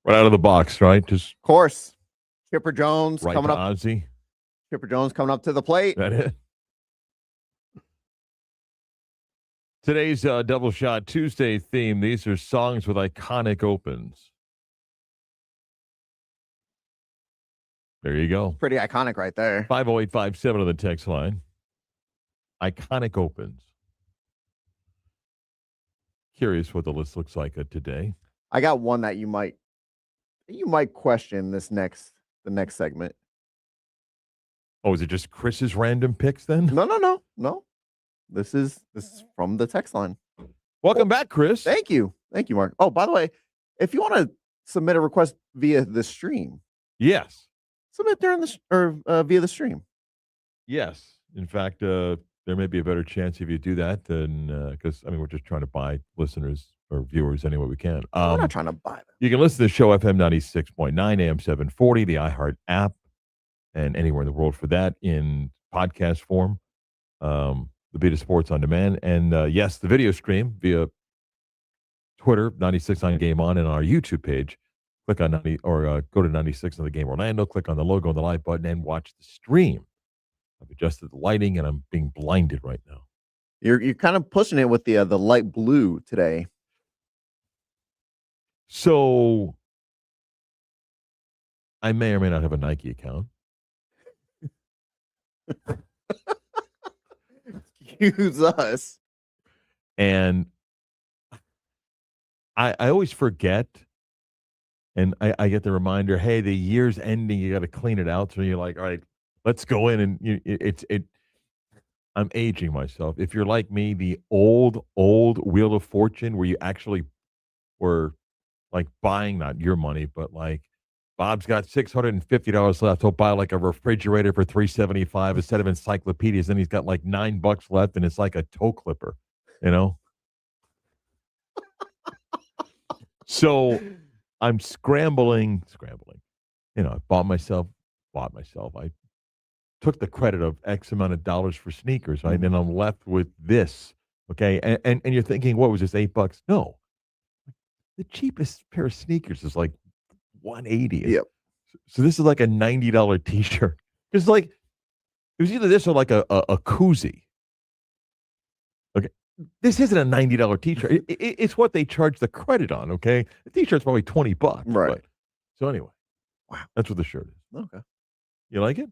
Right out of the box, right? Just Of course. Chipper Jones right coming to up. Ozzy. Chipper Jones coming up to the plate. That it. Today's Double Shot Tuesday theme. These are songs with iconic opens. There you go. Pretty iconic right there. 50857 on the text line. Iconic opens. Curious what the list looks like today. I got one that you might question the next segment. Oh, is it just Chris's random picks then? No. This is from the text line. Welcome back, Chris. Thank you, Mark. Oh, by the way, if you want to submit a request via the stream, yes, submit during via the stream. Yes, in fact, there may be a better chance if you do that than because we're just trying to buy listeners or viewers any way we can. We're not trying to buy them. You can listen to the show FM 96.9 AM 740, the iHeart app, and anywhere in the world for that in podcast form. The Beta Sports on Demand, and yes, the video stream via Twitter 96.9 Game On, and our YouTube page. Click on 90 or go to 96 on the Game Orlando. Click on the logo on the live button and watch the stream. I've adjusted the lighting, and I'm being blinded right now. You're kind of pushing it with the light blue today. So I may or may not have a Nike account. Excuse us. And I always forget, and I get the reminder, hey, the year's ending, you got to clean it out. So you're like, all right, let's go in, and I'm aging myself. If you're like me, the old Wheel of Fortune, where you actually were like buying, not your money, but like Bob's got $650 left. He'll buy like a refrigerator for $375 instead of encyclopedias. Then he's got like $9 left, and it's like a toe clipper, So I'm scrambling. I bought myself. I took the credit of X amount of dollars for sneakers, right? And I'm left with this. Okay. And you're thinking, what was this, $8? No. The cheapest pair of sneakers is like $180. Yep. So this is like a $90 t-shirt. It's like, it was either this or like a koozie. Okay. This isn't a $90 t-shirt. It's what they charge the credit on, okay? The t-shirt's probably $20. Right. But, so anyway. Wow. That's what the shirt is. Okay. You like it?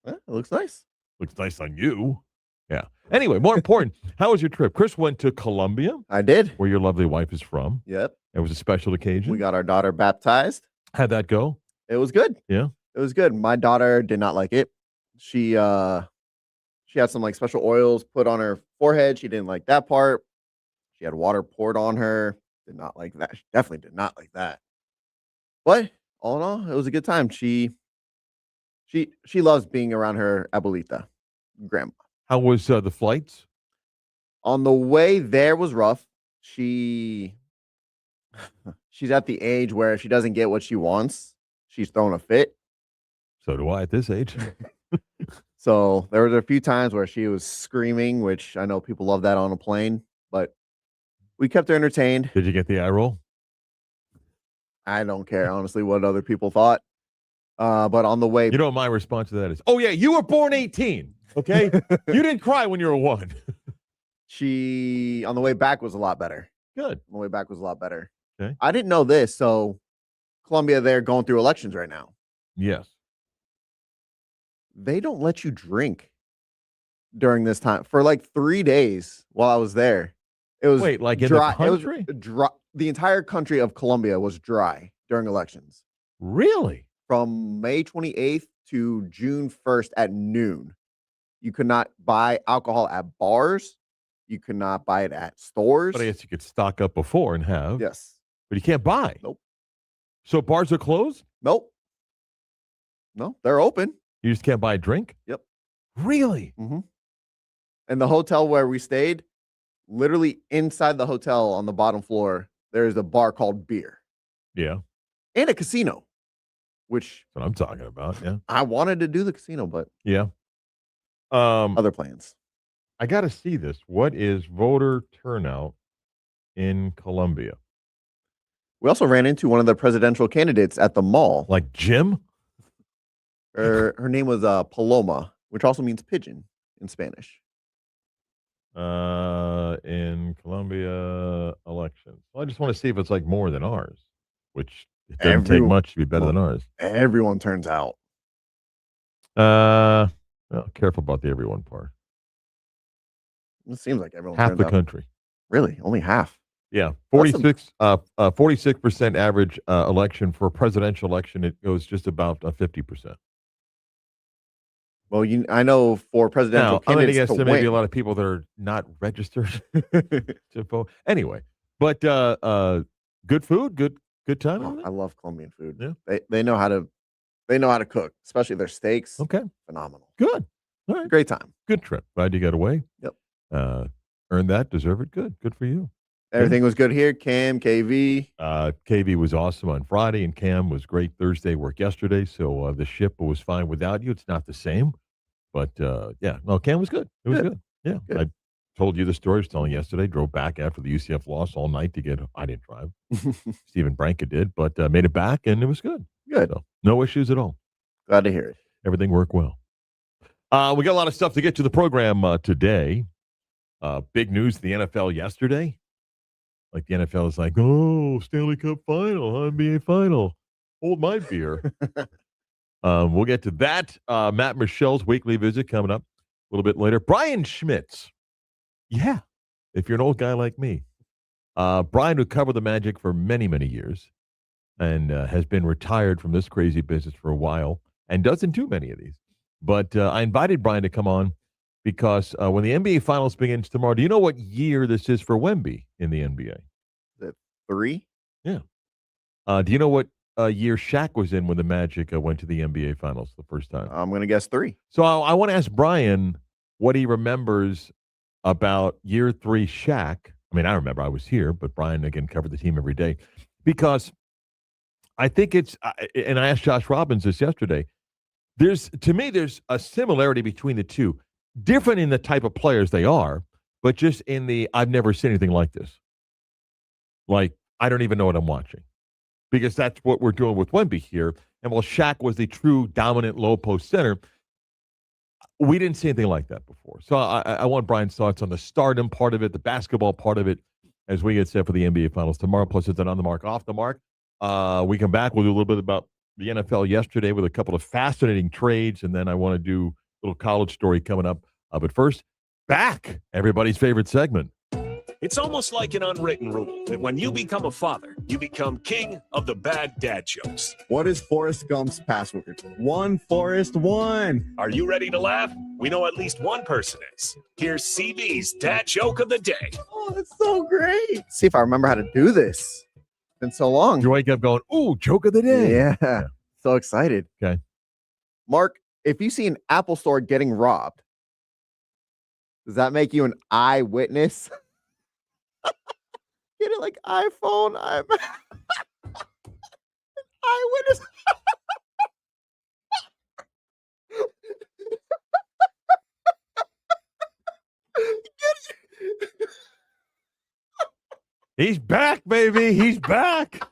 Yeah, it looks nice. Looks nice on you. Yeah. Anyway, more important, how was your trip? Chris went to Colombia. I did. Where your lovely wife is from. Yep. It was a special occasion. We got our daughter baptized. How'd that go? It was good. Yeah. It was good. My daughter did not like it. She had some like special oils put on her forehead. She didn't like that part. She had water poured on her. Did not like that. She definitely did not like that. But all in all, it was a good time. She loves being around her abuelita, grandma. How was the flights? On the way there was rough. She's at the age where if she doesn't get what she wants, she's throwing a fit. So do I at this age. So there were a few times where she was screaming, which I know people love that on a plane, but we kept her entertained. Did you get the eye roll? I don't care, honestly, what other people thought. But on the way... You know what my response to that is? Oh, yeah, you were born 18, okay? You didn't cry when you were 1. On the way back was a lot better. Good. On the way back was a lot better. Okay. I didn't know this, so Colombia, they're going through elections right now. Yes. They don't let you drink during this time. For like 3 days while I was there, it was Wait, like dry. In the country? It was dry. The entire country of Colombia was dry during elections. Really? From May 28th to June 1st at noon. You could not buy alcohol at bars. You could not buy it at stores. But I guess you could stock up before and have. Yes. But you can't buy. Nope. So bars are closed? Nope. No, they're open. You just can't buy a drink? Yep. Really? Mm-hmm. And the hotel where we stayed, literally inside the hotel on the bottom floor, there's a bar called Beer. Yeah. And a casino, which... That's what I'm talking about, yeah. I wanted to do the casino, but... Yeah. Other plans. I got to see this. What is voter turnout in Colombia? We also ran into one of the presidential candidates at the mall. Like Jim? Her name was Paloma, which also means pigeon in Spanish. In Colombia elections. Well, I just want to see if it's like more than ours, which it doesn't take Every much to be better well, than ours. everyone turns out. Uh, well, careful about the everyone part. It seems like everyone Half turns the out. country. Really, only half. Yeah, That's some 46% average election for a presidential election. It goes just about 50%. well, I know for presidential Now, I'm going to candidates guess to there may be a win. lot of people that are not registered to vote. Anyway, but good food, good time. Oh, I Everything? love Colombian food. Yeah. They know how to cook, especially their steaks. Okay. Phenomenal. Good. All right. Great time. Good trip. Glad you got away. Yep. Earned that. Deserve it. Good. Good for you. Everything was good here. Cam, KV. KV was awesome on Friday, and Cam was great Thursday. Work yesterday, so the ship was fine without you. It's not the same, but yeah, no, Cam was good. It was Good. good. Yeah, Good. I told you the story. I was telling yesterday. Drove back after the UCF loss all night to get. I didn't drive. Stephen Branca did, but made it back, and it was good. Good. So no issues at all. Glad to hear it. Everything worked well. We got a lot of stuff to get to the program today. Big news: the NFL yesterday. Like the NFL is like, oh, Stanley Cup final, NBA final. Hold my beer. We'll get to that. Matt Michelle's weekly visit coming up a little bit later. Brian Schmitz. Yeah, if you're an old guy like me. Brian, who covered the Magic for many, many years and has been retired from this crazy business for a while and doesn't do many of these. But I invited Brian to come on because when the NBA Finals begins tomorrow, do you know what year this is for Wemby in the NBA? Is it 3? Yeah. Do you know what year Shaq was in when the Magic went to the NBA Finals the first time? I'm going to guess 3. So I want to ask Brian what he remembers about year 3 Shaq. I mean, I remember I was here, but Brian, again, covered the team every day because I think it's, and I asked Josh Robbins this yesterday, to me, there's a similarity between the two, different in the type of players they are, but just in the, I've never seen anything like this. Like, I don't even know what I'm watching because that's what we're doing with Wemby here. And while Shaq was the true dominant low post center, we didn't see anything like that before. So I want Brian's thoughts on the stardom part of it, the basketball part of it, as we get set for the NBA Finals tomorrow. Plus, it's an on the mark, off the mark. We come back. We'll do a little bit about the NFL yesterday with a couple of fascinating trades, and then I want to do a little college story coming up. But first, back, everybody's favorite segment. It's almost like an unwritten rule that when you become a father, you become king of the bad dad jokes. What is Forrest Gump's password? One Forrest one. Are you ready to laugh? We know at least one person is. Here's CB's dad joke of the day. Oh, that's so great. See if I remember how to do this. It's been so long. You wake up going, ooh, joke of the day. Yeah. So excited. Okay. Mark, if you see an Apple store getting robbed, does that make you an eyewitness? Get it like iPhone. I'm eyewitness. He's back, baby. He's back.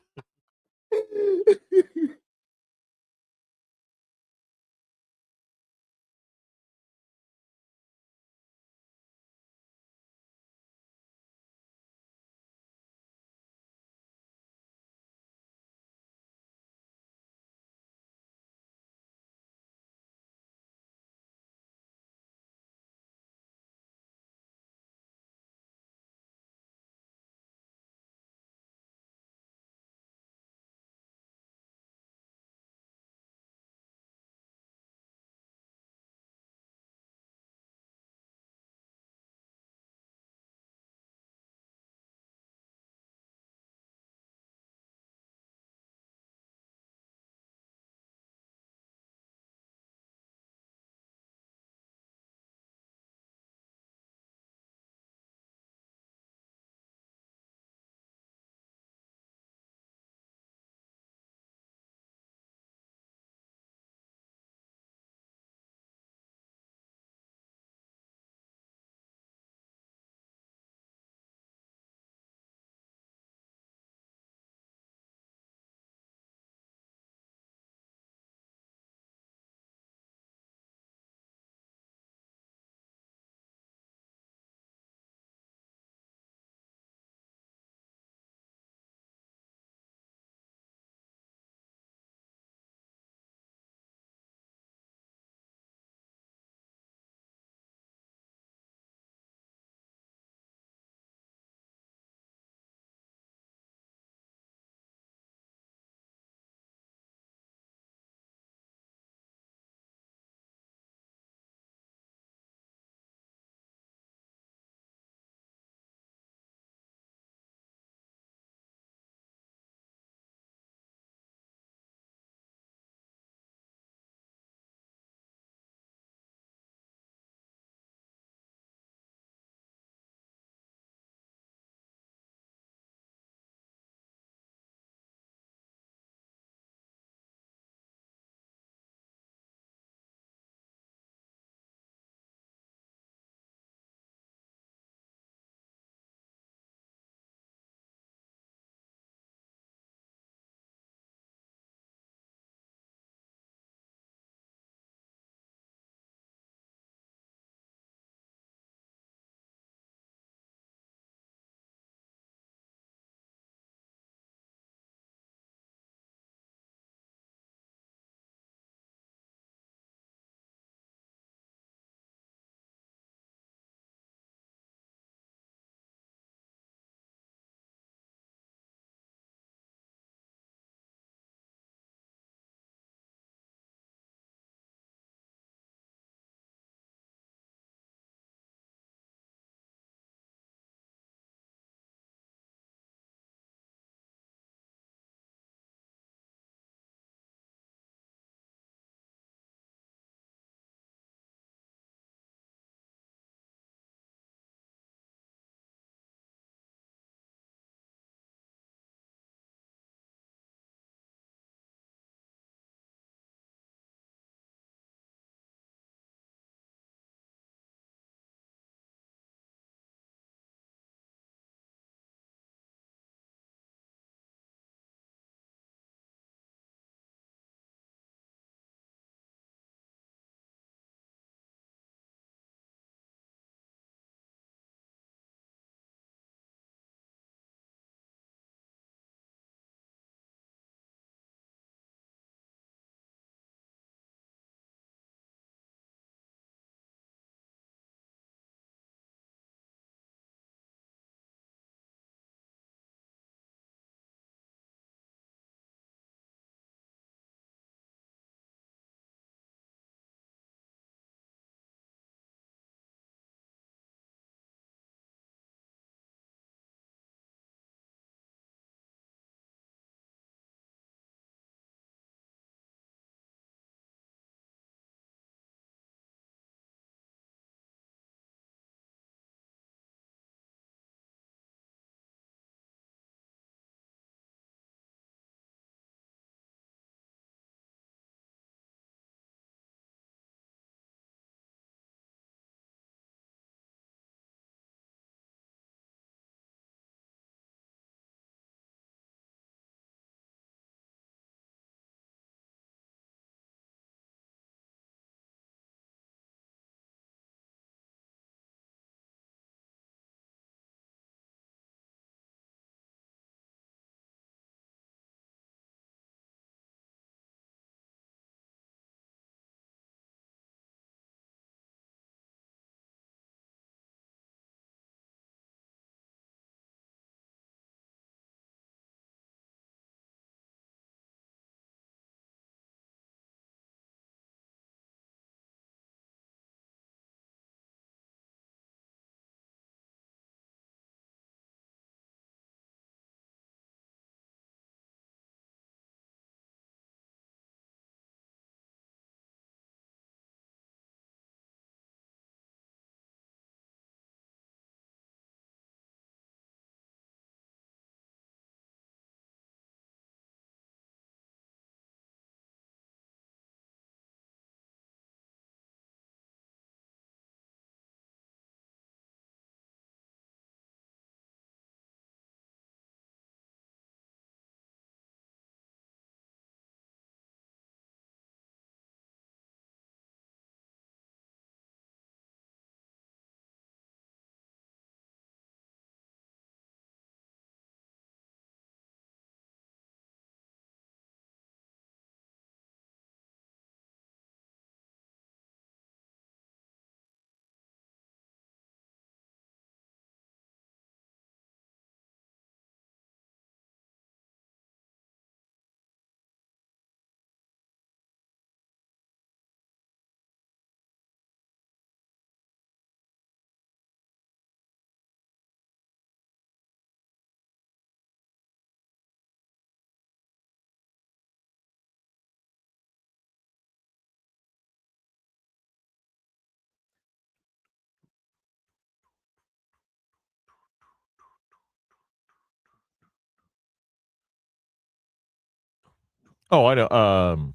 Oh, I know.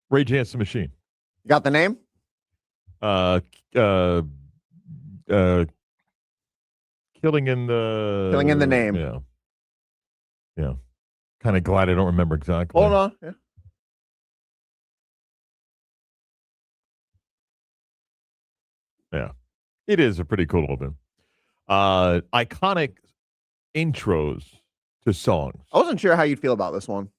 Rage Against the Machine. You got the name? Uh, uh, uh, Killing in the Killing in the Name. Yeah, yeah. Kind of glad I don't remember exactly. Hold on. Yeah. Yeah, it is a pretty cool album. Iconic intros to songs. I wasn't sure how you'd feel about this one.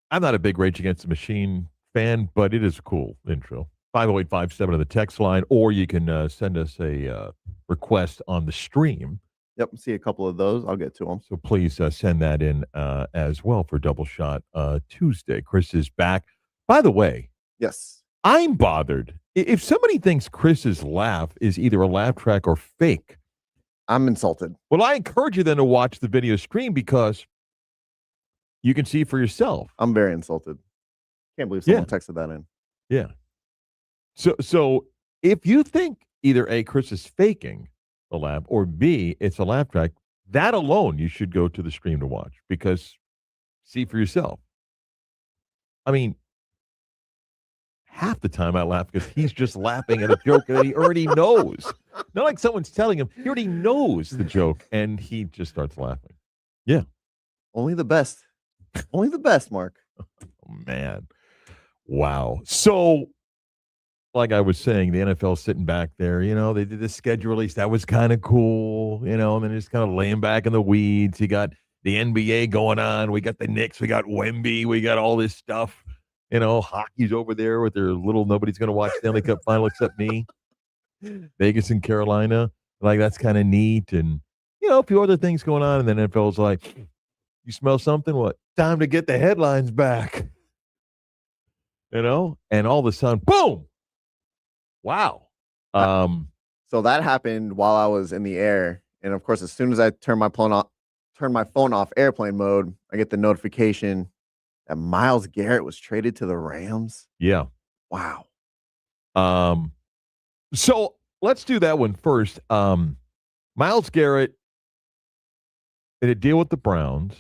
I'm not a big Rage Against the Machine fan, but it is a cool intro. 50857 on the text line, or you can send us a request on the stream. Yep. See a couple of those. I'll get to them. So please send that in as well for Double Shot Tuesday. Chris is back. By the way, Yes. I'm bothered. If somebody thinks Chris's laugh is either a laugh track or fake, I'm insulted. well, I encourage you then to watch the video stream because you can see for yourself. I'm very insulted. Can't believe someone texted that in. Yeah. So if you think either A, Chris is faking a laugh, or B, it's a laugh track, that alone you should go to the stream to watch because see for yourself. I mean, half the time I laugh because he's just laughing at a joke that he already knows. Not like someone's telling him. He already knows the joke, and he just starts laughing. Yeah. Only the best. Only the best, Mark. Oh, man. Wow. So, like I was saying, the NFL's sitting back there. You know, they did the schedule release. That was kind of cool, you know, and then just kind of laying back in the weeds. You got the NBA going on. We got the Knicks. We got Wemby. We got all this stuff. You know, hockey's over there with their little nobody's going to watch Stanley Cup final except me. Vegas and Carolina. Like, that's kind of neat. And, you know, a few other things going on. And then NFL's like, you smell something? What? Time to get the headlines back. You know? And all of a sudden, boom! Wow. So that happened while I was in the air. And of course, as soon as I turn my phone off airplane mode, I get the notification that Myles Garrett was traded to the Rams. Yeah. Wow. So let's do that one first. Myles Garrett in a deal with the Browns.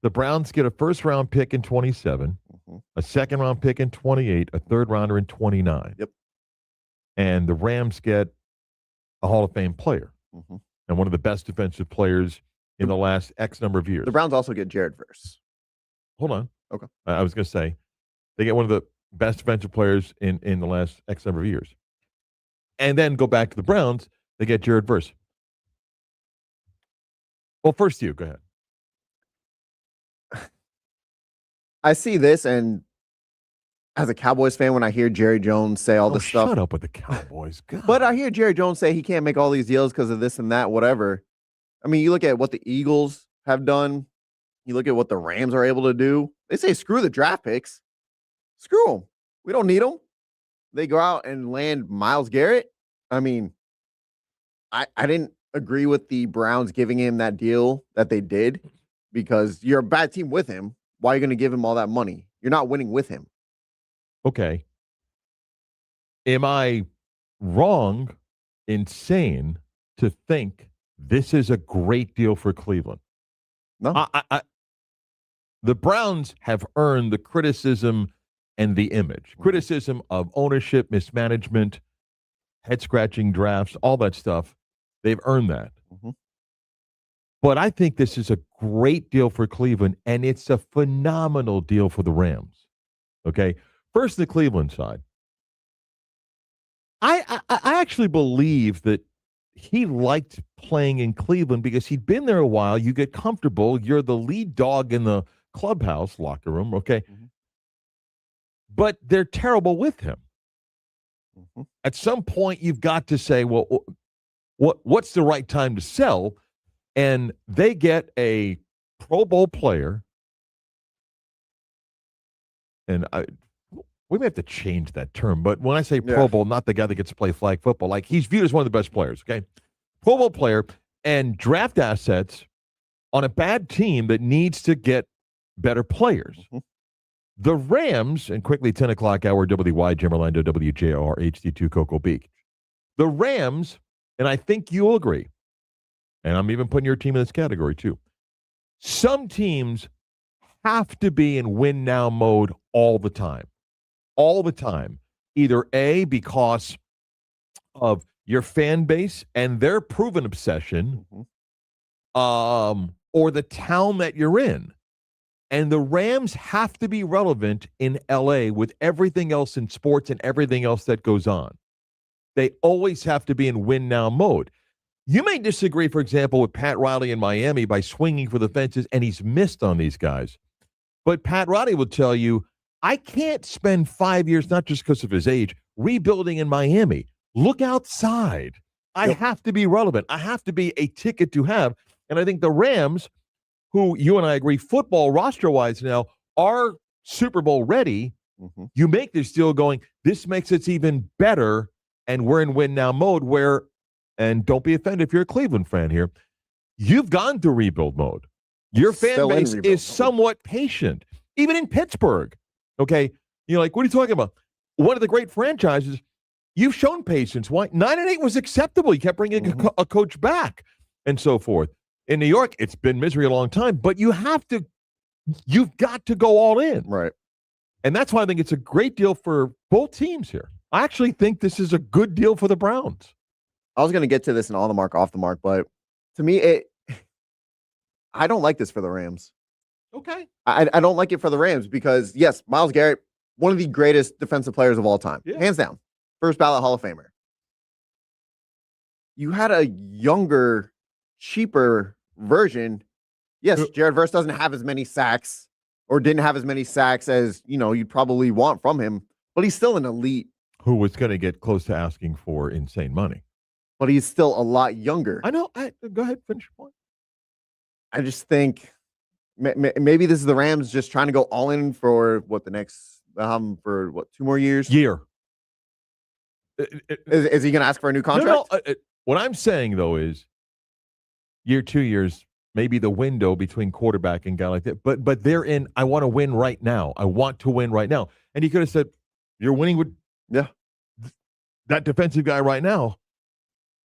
The Browns get a first-round pick in 27, a second-round pick in 28, a third-rounder in 29. Yep. And the Rams get a Hall of Fame player and one of the best defensive players in the last X number of years. The Browns also get Jared Verse. Hold on. Okay. I was going to say, they get one of the best defensive players in the last X number of years. And then go back to the Browns, they get Jared Verse. Well, first you, go ahead. I see this, and as a Cowboys fan, when I hear Jerry Jones say all this stuff. Shut up with the Cowboys. God. But I hear Jerry Jones say he can't make all these deals because of this and that, whatever. I mean, you look at what the Eagles have done. You look at what the Rams are able to do. They say, screw the draft picks. Screw them. We don't need them. They go out and land Myles Garrett. I mean, I didn't agree with the Browns giving him that deal that they did because you're a bad team with him. Why are you going to give him all that money? You're not winning with him. Okay. Am I wrong, insane to think this is a great deal for Cleveland? No. The Browns have earned the criticism and the image. Criticism of ownership, mismanagement, head-scratching drafts, all that stuff. They've earned that. But I think this is a great deal for Cleveland, and it's a phenomenal deal for the Rams. Okay? First, the Cleveland side. I actually believe that he liked playing in Cleveland because he'd been there a while. You get comfortable. You're the lead dog in the clubhouse locker room, okay? But they're terrible with him. At some point, you've got to say, well, what's the right time to sell? And they get a Pro Bowl player, and we may have to change that term, but when I say Pro Bowl, not the guy that gets to play flag football, like he's viewed as one of the best players, okay? Pro Bowl player and draft assets on a bad team that needs to get better players. The Rams, and quickly 10 o'clock hour, WY, Jim Orlando, WJR, HD2, Cocoa Beach. The Rams, and I think you'll agree, and I'm even putting your team in this category too, Some teams have to be in win now mode all the time. All the time. Either A, because of your fan base and their proven obsession, or the town that you're in. And the Rams have to be relevant in LA with everything else in sports and everything else that goes on. They always have to be in win now mode. You may disagree, for example, with Pat Riley in Miami by swinging for the fences, and he's missed on these guys. But Pat Riley will tell you, I can't spend 5 years, not just because of his age, rebuilding in Miami. Look outside. I have to be relevant. I have to be a ticket to have. And I think the Rams, who you and I agree football roster-wise now, are Super Bowl ready. You make this deal going, this makes it even better, and we're in win now mode where, and don't be offended if you're a Cleveland fan here, you've gone through rebuild mode. Your fan base is somewhat patient, even in Pittsburgh. Okay, you're like, what are you talking about? One of the great franchises, you've shown patience. Why? 9-8 was acceptable. You kept bringing a coach back and so forth. In New York, it's been misery a long time, but you've got to go all in. Right. And that's why I think it's a great deal for both teams here. I actually think this is a good deal for the Browns. I was going to get to this in on the mark, off the mark, but to me, I don't like this for the Rams. Okay. I don't like it for the Rams because, yes, Myles Garrett, one of the greatest defensive players of all time. Yeah. Hands down. First ballot Hall of Famer. You had a younger, cheaper version. Yes, Jared Verse doesn't have as many sacks or didn't have as many sacks as, you'd probably want from him, but he's still an elite. Who was going to get close to asking for insane money. But he's still a lot younger. I know. Go ahead, finish your point. I just think maybe this is the Rams just trying to go all in for the next, for 2 more years? Year. Is he going to ask for a new contract? No. What I'm saying, though, is year, 2 years, maybe the window between quarterback and guy like that. But they're in, I want to win right now. I want to win right now. And he could have said, you're winning with that defensive guy right now.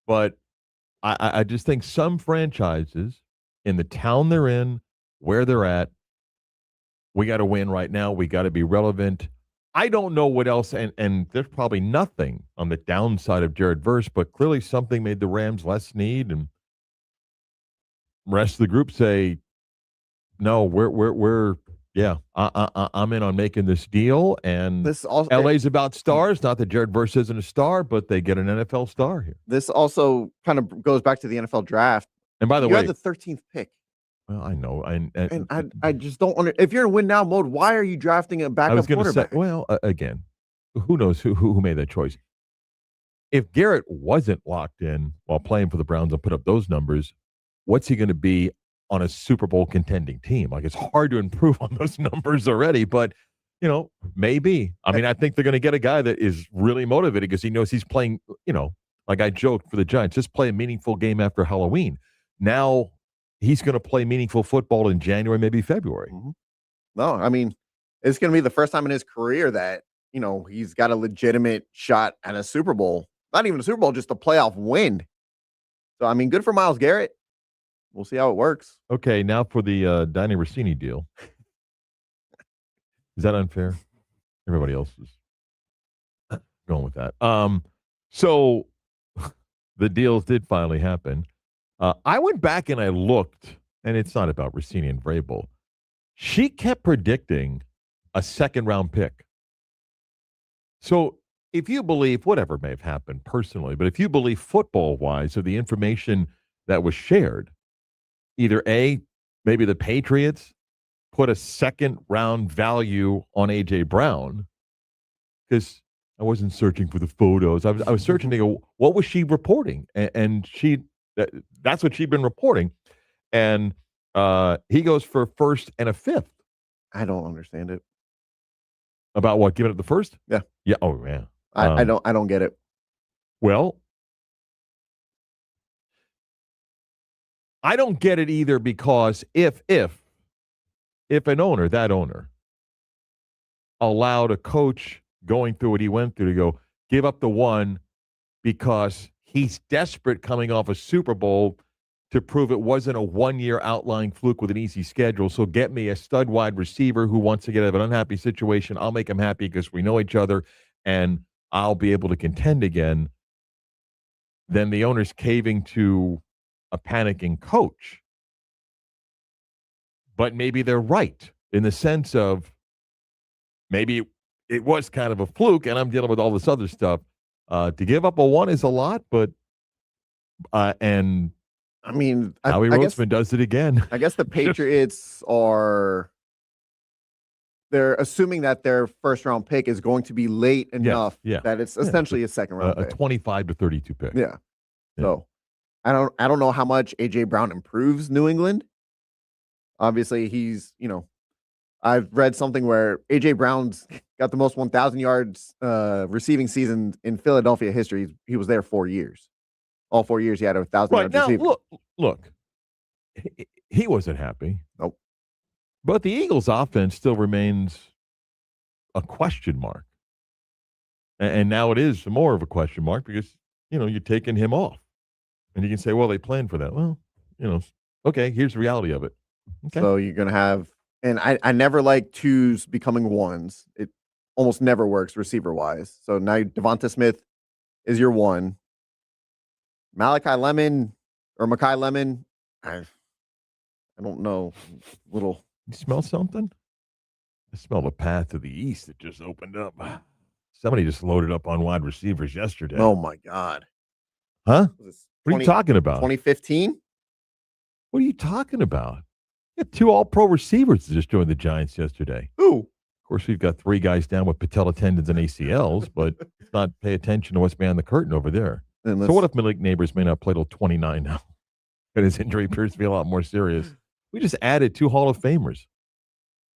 But I just think some franchises in the town they're in, where they're at, we got to win right now. We got to be relevant. I don't know what else, and there's probably nothing on the downside of Jared Verse, but clearly something made the Rams less need, and the rest of the group say, no, I'm in on making this deal, and this also, LA's about stars. Not that Jared Verse isn't a star, but they get an NFL star here. This also kind of goes back to the NFL draft. And by the way, you had the 13th pick. Well, I know, and I just don't want to. If you're in win now mode, why are you drafting a backup quarterback? Again, who knows who made that choice? If Garrett wasn't locked in while playing for the Browns and put up those numbers, what's he going to be on a Super Bowl contending team? Like, it's hard to improve on those numbers already, but maybe. I mean, I think they're going to get a guy that is really motivated because he knows he's playing. Like I joked for the Giants, just play a meaningful game after Halloween. Now he's going to play meaningful football in January, maybe February. No, I mean, it's going to be the first time in his career that, he's got a legitimate shot at a Super Bowl. Not even a Super Bowl, just a playoff win. So, I mean, good for Myles Garrett. We'll see how it works. Okay, now for the Danny Rossini deal. Is that unfair? Everybody else is going with that. So the deals did finally happen. I went back and I looked, and it's not about Rossini and Vrabel. She kept predicting a second-round pick. So if you believe, whatever may have happened personally, but if you believe football-wise of the information that was shared, either A, maybe the Patriots put a second-round value on A.J. Brown, because I wasn't searching for the photos. I was searching to go, what was she reporting? And that's what she'd been reporting. And he goes for a first and a fifth. I don't understand it. About what? Giving up the first? Yeah. Yeah. Oh, yeah. I don't get it. Well, I don't get it either, because if an owner, that owner, allowed a coach going through what he went through to go give up the one because he's desperate coming off a Super Bowl to prove it wasn't a one-year outlying fluke with an easy schedule. So get me a stud wide receiver who wants to get out of an unhappy situation. I'll make him happy because we know each other, and I'll be able to contend again. Then the owner's caving to a panicking coach. But maybe they're right in the sense of maybe it was kind of a fluke, and I'm dealing with all this other stuff. To give up a one is a lot, but and I mean, Howie I guess Roseman does it again. I guess the Patriots they're assuming that their first round pick is going to be late enough that it's essentially a second round a pick. 25 to 32 pick. Yeah. So I don't know how much AJ Brown improves New England. Obviously, he's, I've read something where AJ Brown's got the most 1,000 yards receiving season in Philadelphia history. He was there 4 years. All 4 years he had 1,000 Right yards now, receiving. look, he wasn't happy. Nope. But the Eagles' offense still remains a question mark, and now it is more of a question mark because you're taking him off, and you can say, well, they planned for that. Well, okay, here's the reality of it. Okay. So you're gonna have, and I never like twos becoming ones. It almost never works receiver wise. So now Devonta Smith is your one. Makai Lemon, I don't know. Little. You smell something? I smell the path to the east that just opened up. Somebody just loaded up on wide receivers yesterday. Oh my God. Huh? What 20, are you talking about? 2015? What are you talking about? You had 2 all-pro receivers that just joined the Giants yesterday. Who? Of course, we've got 3 guys down with patella tendons and ACLs, but let's not pay attention to what's behind the curtain over there. So what if Malik Neighbors may not play till 29 now? And his injury appears to be a lot more serious. We just added 2 Hall of Famers.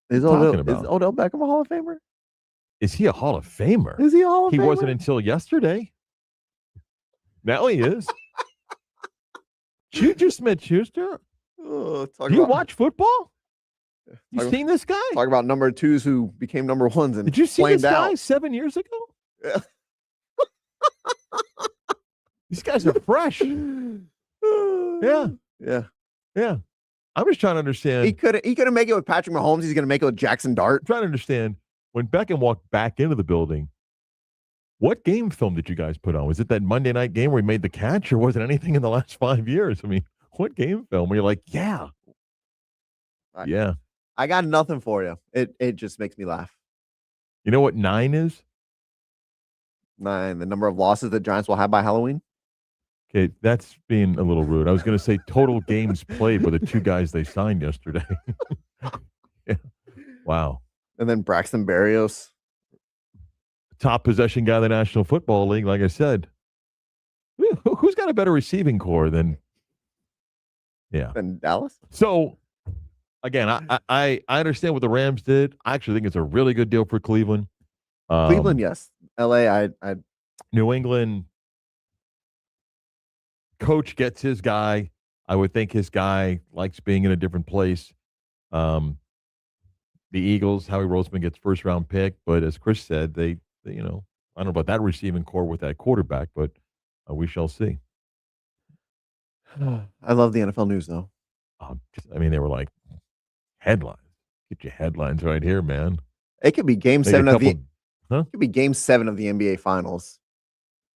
Is Odell Beckham a Hall of Famer? Is he a Hall of Famer? Is he a Hall of Famer? He wasn't until yesterday. Now he is. Juju Smith-Schuster? Do you watch football? You seen this guy? Talk about number 2s who became number 1s and did you see this guy out. 7 years ago? Yeah. These guys are fresh. Yeah. I'm just trying to understand. He couldn't make it with Patrick Mahomes. He's going to make it with Jackson Dart. I'm trying to understand when Beckham walked back into the building. What game film did you guys put on? Was it that Monday night game where he made the catch, or was it anything in the last 5 years? I mean, what game film where you're like, yeah. I got nothing for you. It just makes me laugh. You know what 9 is? 9, the number of losses the Giants will have by Halloween. Okay, that's being a little rude. I was going to say total games played with the 2 guys they signed yesterday. Yeah. Wow. And then Braxton Berrios. Top possession guy in the National Football League, like I said. Who's got a better receiving core than Dallas? So, again, I understand what the Rams did. I actually think it's a really good deal for Cleveland. Cleveland, yes. LA, New England, coach gets his guy. I would think his guy likes being in a different place. The Eagles, Howie Roseman gets first-round pick, but as Chris said, they I don't know about that receiving core with that quarterback, but we shall see. I love the NFL news, though. They were like headlines. Get your headlines right here, man. It could be Game 7 of the. It could be Game 7 of the NBA Finals.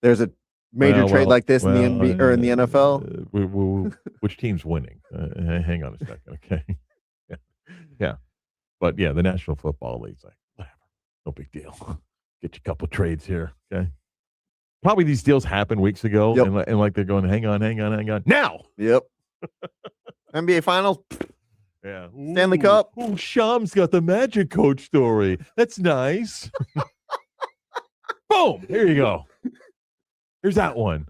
There's a major trade like this in the NBA or in the NFL. Which team's winning? Hang on a second, okay? Yeah. But yeah, the National Football League's like, whatever, no big deal. Get you a couple trades here, okay? Probably these deals happened weeks ago, and like they're going, hang on, now. Yep. NBA Finals. Yeah. Stanley Cup. Sham's got the Magic coach story. That's nice. Boom. Here you go. Here's that one.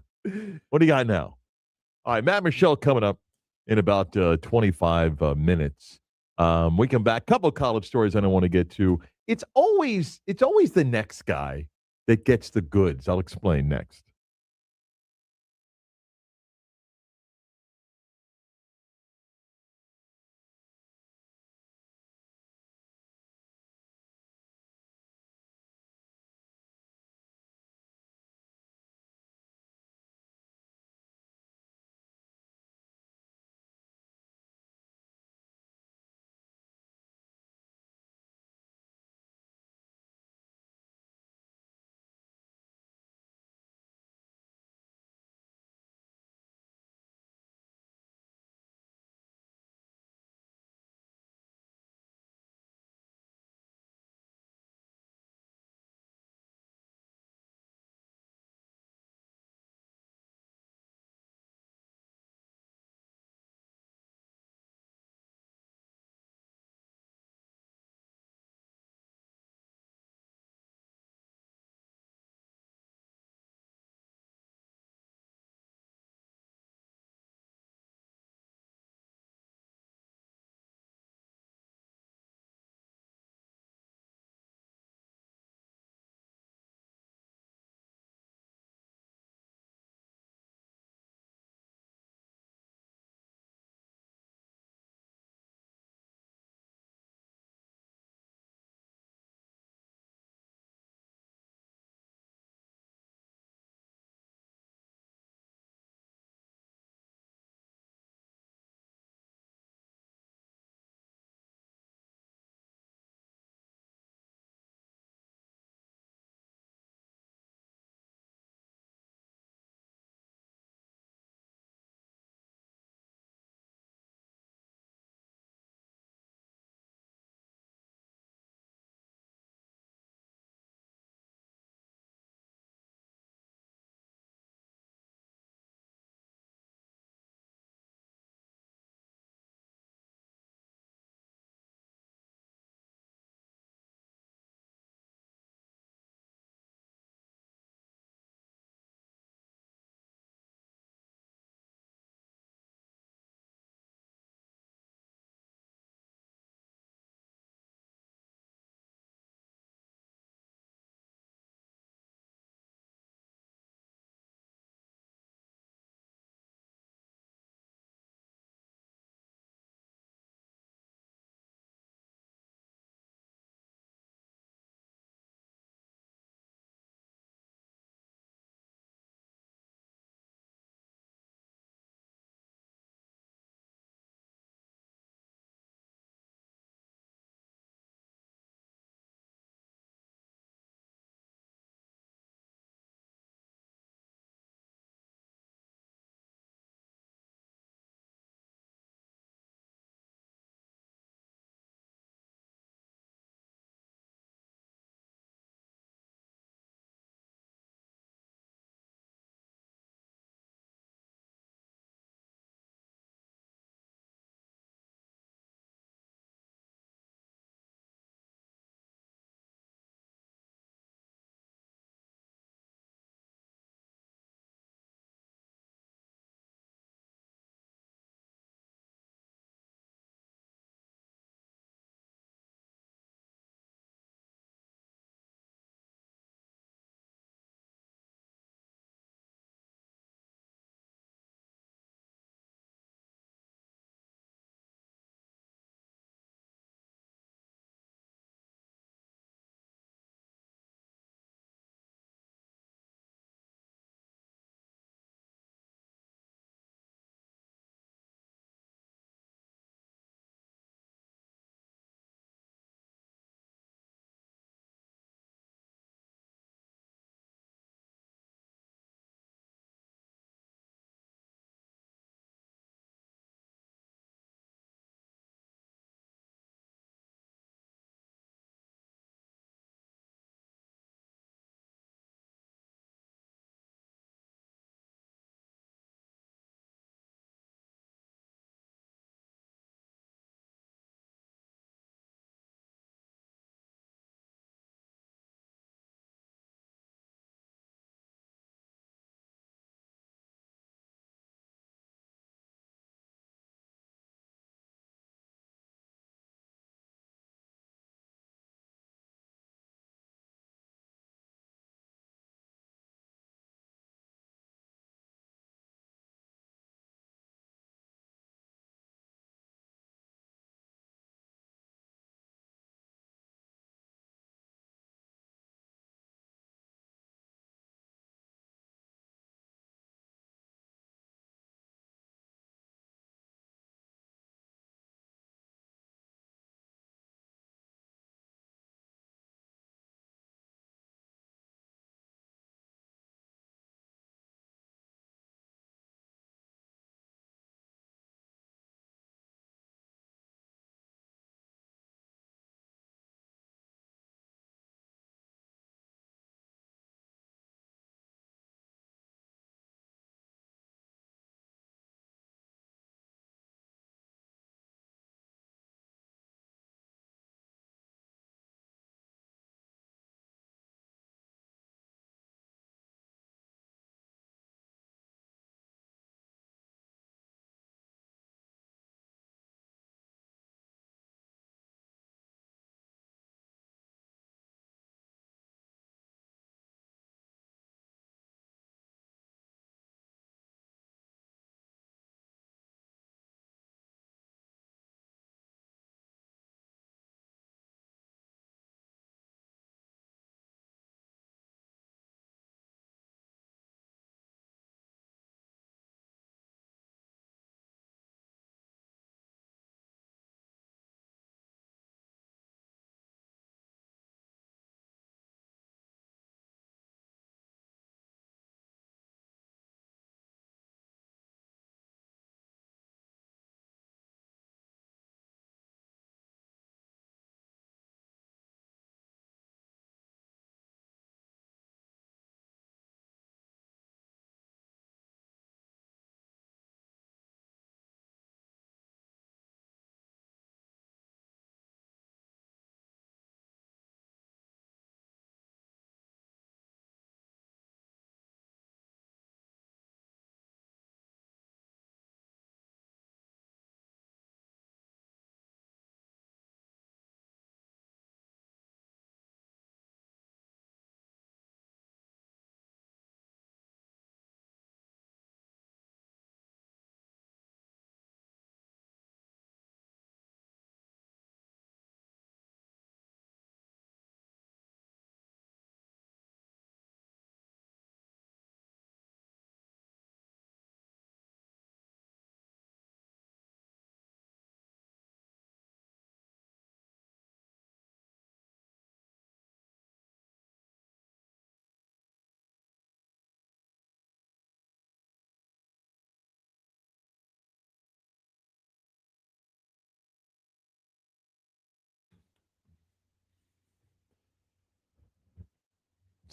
What do you got now? All right, Matt Michelle coming up in about 25 minutes. We come back. Couple of college stories I don't want to get to. It's always the next guy that gets the goods. I'll explain next.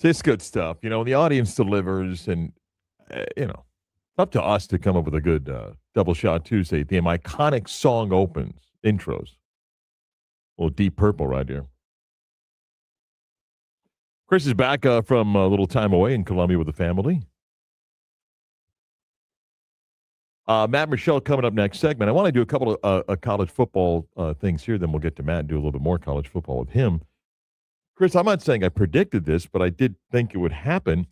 It's good stuff. When the audience delivers and, it's up to us to come up with a good Double Shot Tuesday theme. Iconic song opens, intros. A little Deep Purple right here. Chris is back from a little time away in Columbia with the family. Matt Michelle coming up next segment. I want to do a couple of college football things here. Then we'll get to Matt and do a little bit more college football with him. Chris, I'm not saying I predicted this, but I did think it would happen.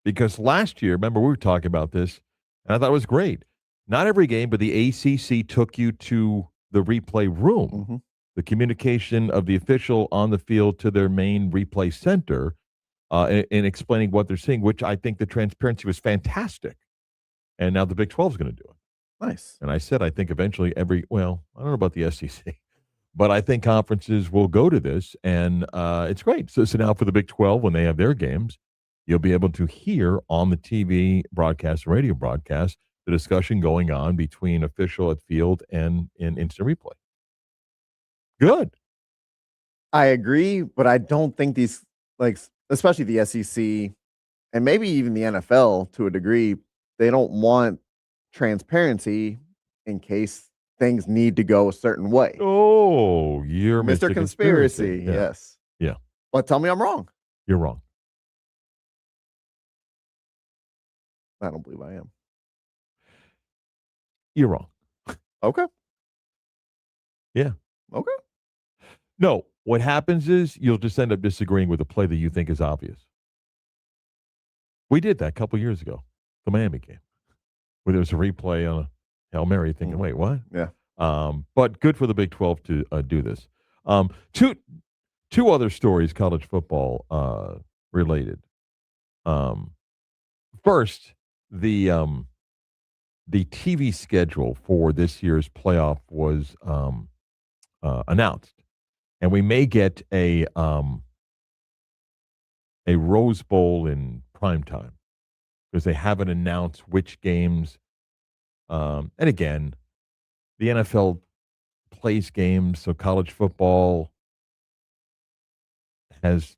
Because last year, remember, we were talking about this, and I thought it was great. Not every game, but the ACC took you to the replay room. Mm-hmm. The communication of the official on the field to their main replay center in explaining what they're seeing, which I think the transparency was fantastic. And now the Big 12 is going to do it. Nice. And I said, I think eventually I don't know about the SEC, but I think conferences will go to this, and it's great. So now for the Big 12, when they have their games, you'll be able to hear on the TV broadcast, radio broadcast, the discussion going on between official at field and in instant replay. Good. I agree, but I don't think these, especially the SEC and maybe even the NFL to a degree, they don't want transparency in case things need to go a certain way. Oh, you're Mr. Conspiracy. Yeah. Yes. Yeah. But tell me I'm wrong. You're wrong. I don't believe I am. You're wrong. Okay. Yeah. Okay. No, what happens is you'll just end up disagreeing with a play that you think is obvious. We did that a couple years ago, the Miami game, where there was a replay on a Hail Mary thinking, wait, what? Yeah. But good for the Big 12 to do this. Two other stories, college football related. First, the TV schedule for this year's playoff was announced. And we may get a Rose Bowl in primetime because they haven't announced which games. And again, the NFL plays games, so college football has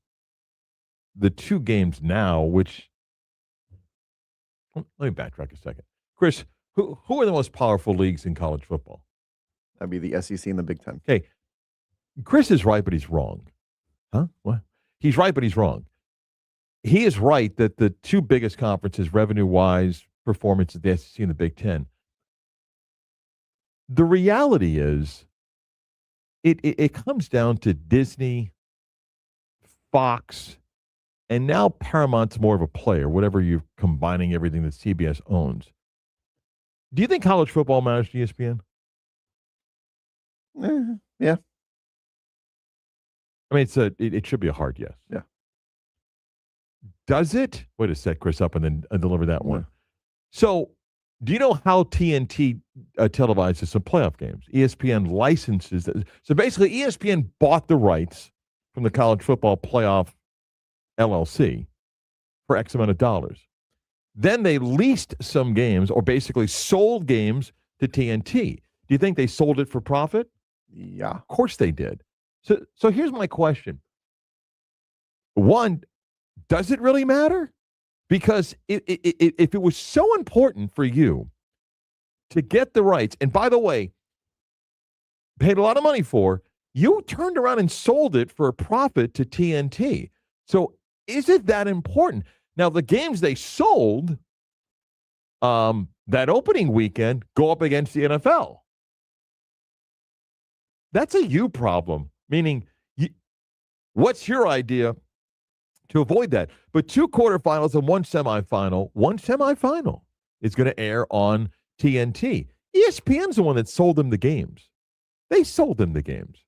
the two games now, which let me backtrack a second. Chris, who are the most powerful leagues in college football? That'd be the SEC and the Big Ten. Okay. Chris is right, but he's wrong. Huh? What? He's right, but he's wrong. He is right that the two biggest conferences, revenue-wise, performance of the SEC and the Big Ten. The reality is, it comes down to Disney, Fox, and now Paramount's more of a player, whatever you're combining everything that CBS owns. Do you think college football matters to ESPN? Yeah. I mean, it should be a hard yes. Yeah. Does it? Wait a sec, Chris, up and then deliver that one. So, do you know how TNT televises some playoff games? ESPN licenses that. So basically, ESPN bought the rights from the College Football Playoff LLC for X amount of dollars. Then they leased some games, or basically sold games to TNT. Do you think they sold it for profit? Yeah. Of course they did. So here's my question. One, does it really matter? Because if it was so important for you to get the rights, and by the way, paid a lot of money for, you turned around and sold it for a profit to TNT. So is it that important? Now, the games they sold that opening weekend go up against the NFL. That's a you problem, meaning what's your idea to avoid that? But 2 quarterfinals and 1 semifinal is going to air on TNT. ESPN's the one that sold them the games. They sold them the games.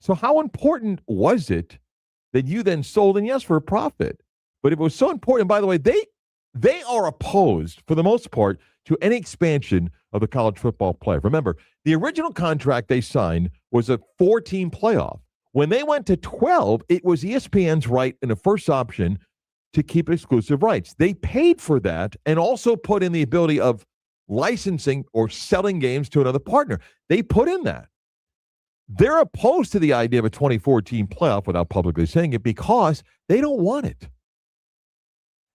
So how important was it that you then sold, and yes, for a profit? But if it was so important, by the way, they are opposed, for the most part, to any expansion of the college football playoff. Remember, the original contract they signed was a 4-team playoff. When they went to 12, it was ESPN's right in the first option to keep exclusive rights. They paid for that and also put in the ability of licensing or selling games to another partner. They put in that. They're opposed to the idea of a 2014 playoff without publicly saying it because they don't want it.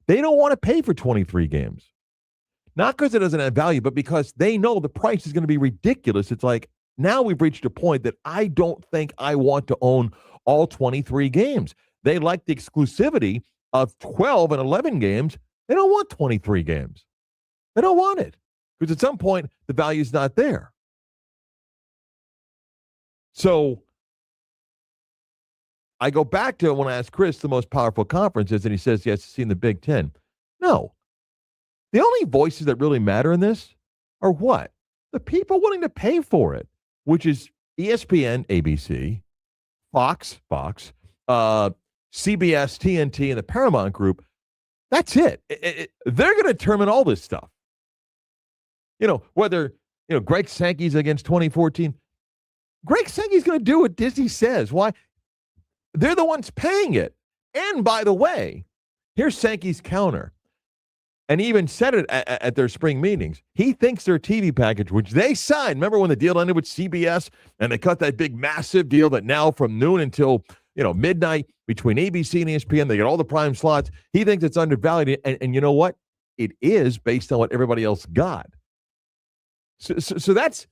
They don't want to pay for 23 games. Not because it doesn't have value, but because they know the price is going to be ridiculous. It's like, now we've reached a point that I don't think I want to own all 23 games. They like the exclusivity of 12 and 11 games. They don't want 23 games. They don't want it because at some point the value is not there. So I go back to when I asked Chris the most powerful conference is, and he says he has to see in the Big Ten. No. The only voices that really matter in this are what? The people willing to pay for it, which is ESPN, ABC, Fox, CBS, TNT, and the Paramount Group. That's it. They're going to determine all this stuff. Whether, Greg Sankey's against 2014. Greg Sankey's going to do what Disney says. Why? They're the ones paying it. And by the way, here's Sankey's counter. And he even said it at their spring meetings. He thinks their TV package, which they signed, remember when the deal ended with CBS and they cut that big, massive deal that now from noon until midnight between ABC and ESPN, they get all the prime slots. He thinks it's undervalued. And you know what? It is based on what everybody else got. So that's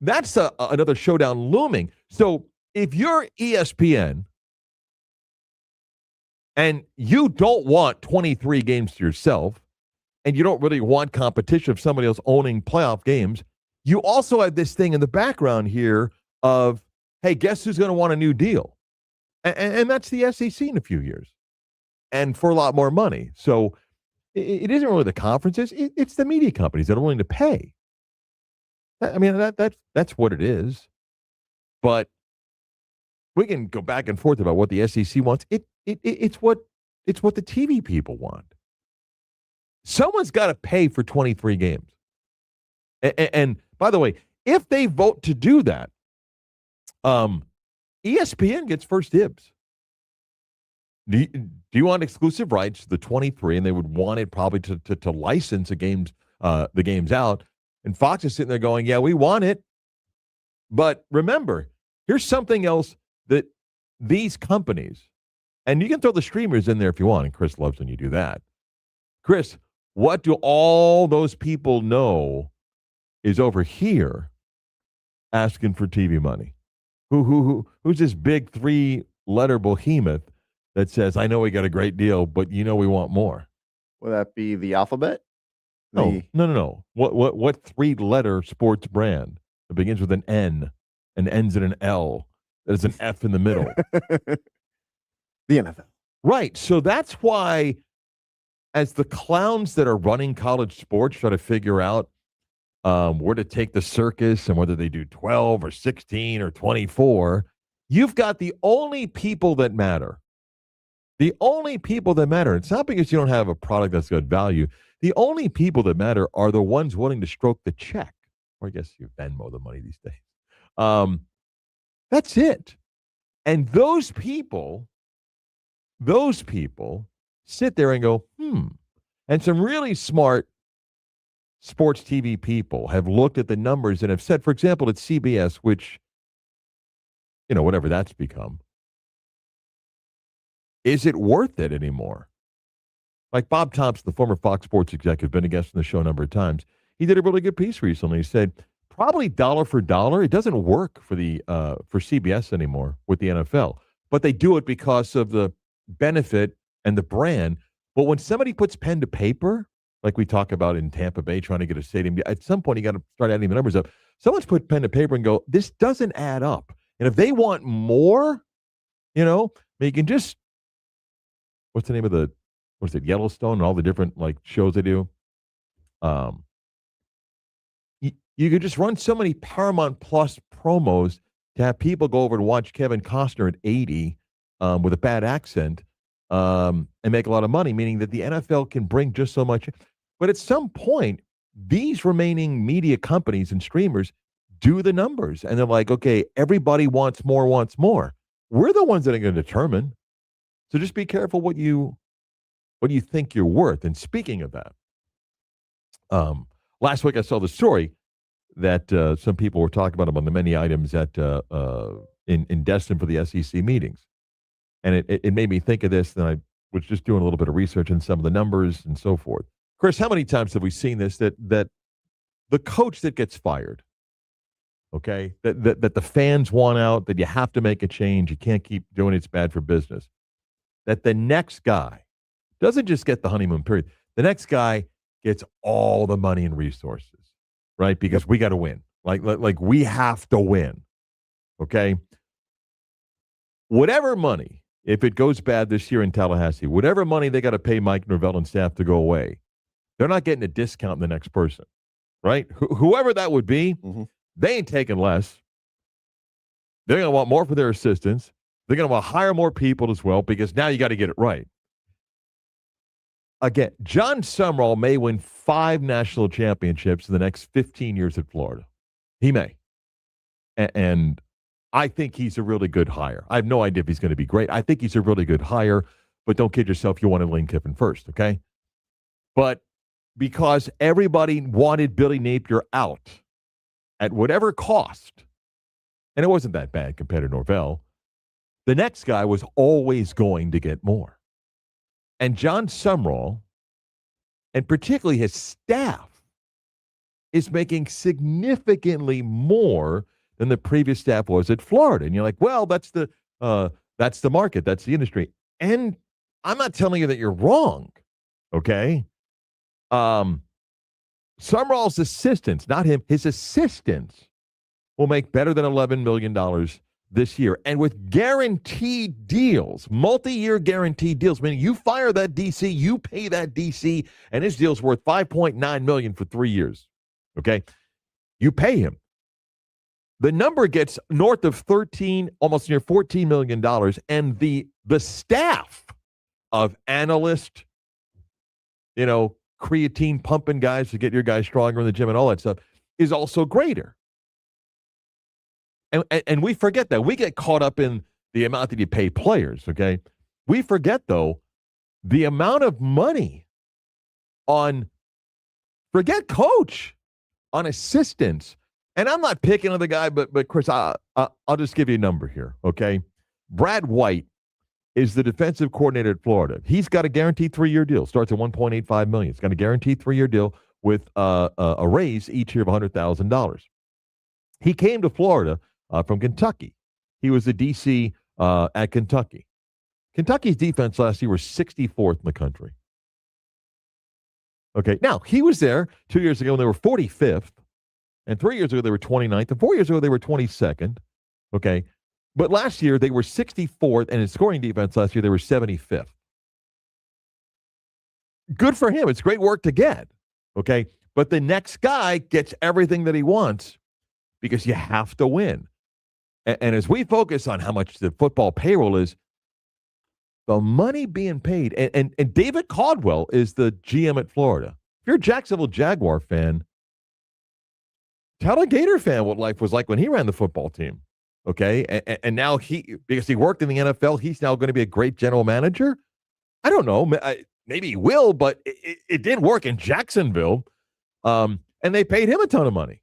another showdown looming. So if you're ESPN and you don't want 23 games to yourself, and you don't really want competition of somebody else owning playoff games, you also have this thing in the background here of, hey, guess who's going to want a new deal? And that's the SEC in a few years, and for a lot more money. So it isn't really the conferences; it's the media companies that are willing to pay. I mean, that's what it is. But we can go back and forth about what the SEC wants. It's what the TV people want. Someone's got to pay for 23 games. And by the way, if they vote to do that, ESPN gets first dibs. Do you want exclusive rights to the 23? And they would want it probably to license the games out. And Fox is sitting there going, yeah, we want it. But remember, here's something else that these companies, and you can throw the streamers in there if you want, and Chris loves when you do that. Chris, what do all those people know is over here asking for TV money? Who's this big 3-letter behemoth that says, I know we got a great deal, but we want more? Would that be the Alphabet? No. What 3-letter sports brand that begins with an N and ends in an L? There's an F in the middle. The NFL. Right. So that's why, as the clowns that are running college sports try to figure out where to take the circus and whether they do 12 or 16 or 24, you've got the only people that matter. The only people that matter. It's not because you don't have a product that's got value. The only people that matter are the ones willing to stroke the check. Or I guess you Venmo the money these days. That's it. And those people sit there and go, And some really smart sports TV people have looked at the numbers and have said, for example, at CBS, which, whatever that's become, is it worth it anymore? Like Bob Thompson, the former Fox Sports executive, been a guest on the show a number of times. He did a really good piece recently. He said, probably dollar for dollar, it doesn't work for CBS anymore with the NFL. But they do it because of the benefit and the brand. But when somebody puts pen to paper, like we talk about in Tampa Bay, trying to get a stadium, at some point you got to start adding the numbers up. Someone's put pen to paper and go, this doesn't add up. And if they want more, you can just, what's the name of Yellowstone and all the different shows they do? You could just run so many Paramount Plus promos to have people go over to watch Kevin Costner at 80 with a bad accent and make a lot of money, meaning that the NFL can bring just so much. But at some point, these remaining media companies and streamers do the numbers. And they're like, okay, everybody wants more. We're the ones that are going to determine. So just be careful what you think you're worth. And speaking of that, last week I saw the story. that some people were talking about among the many items that in Destin for the SEC meetings. And it made me think of this, and I was just doing a little bit of research on some of the numbers and so forth. Chris, how many times have we seen this, that the coach that gets fired, okay, that the fans want out, that you have to make a change, you can't keep doing it, it's bad for business, that the next guy doesn't just get the honeymoon period. The next guy gets all the money and resources, right? Because we got to win. Like we have to win, okay? Whatever money, if it goes bad this year in Tallahassee, whatever money they got to pay Mike Norvell and staff to go away, they're not getting a discount in the next person, right? Whoever that would be, they ain't taking less. They're going to want more for their assistants. They're going to want to hire more people as well, because now you got to get it right. Again, John Sumrall may win 5 national championships in the next 15 years at Florida. He may. And I think he's a really good hire. I have no idea if he's going to be great. I think he's a really good hire, but don't kid yourself, you wanted Lane Kiffin first, okay? But because everybody wanted Billy Napier out at whatever cost, and it wasn't that bad compared to Norvell, the next guy was always going to get more. And John Sumrall, and particularly his staff, is making significantly more than the previous staff was at Florida. And you're like, well, that's the market, that's the industry. And I'm not telling you that you're wrong, okay? Sumrall's assistants, not him, his assistants will make better than $11 million this year. And with guaranteed deals, multi-year guaranteed deals, meaning you fire that DC, you pay that DC, and his deal's worth $5.9 million for 3 years. Okay? You pay him. The number gets north of 13, almost near $14 million, and the staff of analysts, creatine pumping guys to get your guys stronger in the gym and all that stuff is also greater. And we forget that. We get caught up in the amount that you pay players, okay? We forget, though, the amount of money forget coach, on assistants. And I'm not picking on the guy, but Chris, I'll just give you a number here, okay? Brad White is the defensive coordinator at Florida. He's got a guaranteed 3-year deal. Starts at $1.85 million. He's got a guaranteed 3-year deal with a raise each year of $100,000. He came to Florida from Kentucky. He was the DC at Kentucky. Kentucky's defense last year was 64th in the country. Okay, now he was there 2 years ago when they were 45th, and 3 years ago they were 29th, and 4 years ago they were 22nd. Okay, but last year they were 64th, and in scoring defense last year they were 75th. Good for him. It's great work to get. Okay, but the next guy gets everything that he wants because you have to win. And as we focus on how much the football payroll is, the money being paid, and David Caldwell is the GM at Florida. If you're a Jacksonville Jaguar fan, tell a Gator fan what life was like when he ran the football team. Okay, and now because he worked in the NFL, he's now going to be a great general manager. I don't know, maybe he will, but it did work in Jacksonville, and they paid him a ton of money.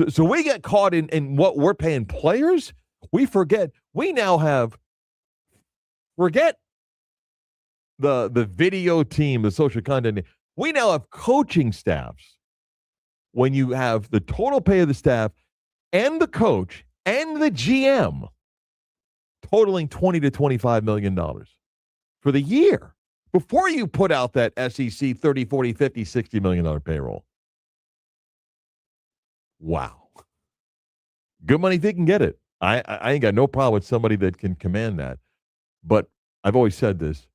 So we get caught in what we're paying players. We forget. We now have, forget the video team, the social content. We now have coaching staffs. When you have the total pay of the staff and the coach and the GM totaling $20 to $25 million for the year before you put out that SEC 30, 40, 50, $60 million payroll. Wow. Good money if they can get it. I ain't got no problem with somebody that can command that. But I've always said this.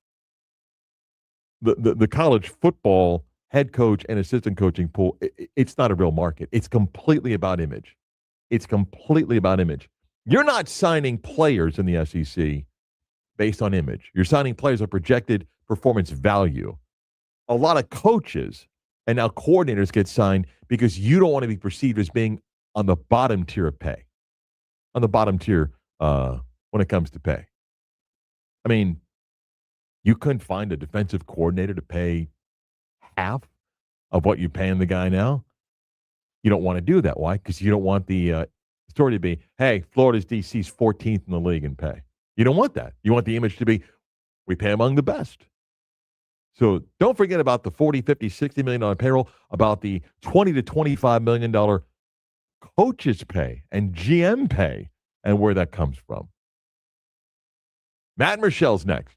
The college football head coach and assistant coaching pool, it's not a real market. It's completely about image. It's completely about image. You're not signing players in the SEC based on image. You're signing players on projected performance value. A lot of coaches and now coordinators get signed because you don't want to be perceived as being on the bottom tier of pay, on the bottom tier when it comes to pay. I mean, you couldn't find a defensive coordinator to pay half of what you're paying the guy now. You don't want to do that. Why? Because you don't want the story to be, hey, Florida's DC's 14th in the league in pay. You don't want that. You want the image to be, we pay among the best. So don't forget about the 40, 50, $60 million payroll, about the $20 to $25 million coaches pay and GM pay and where that comes from. Matt and Michelle's next.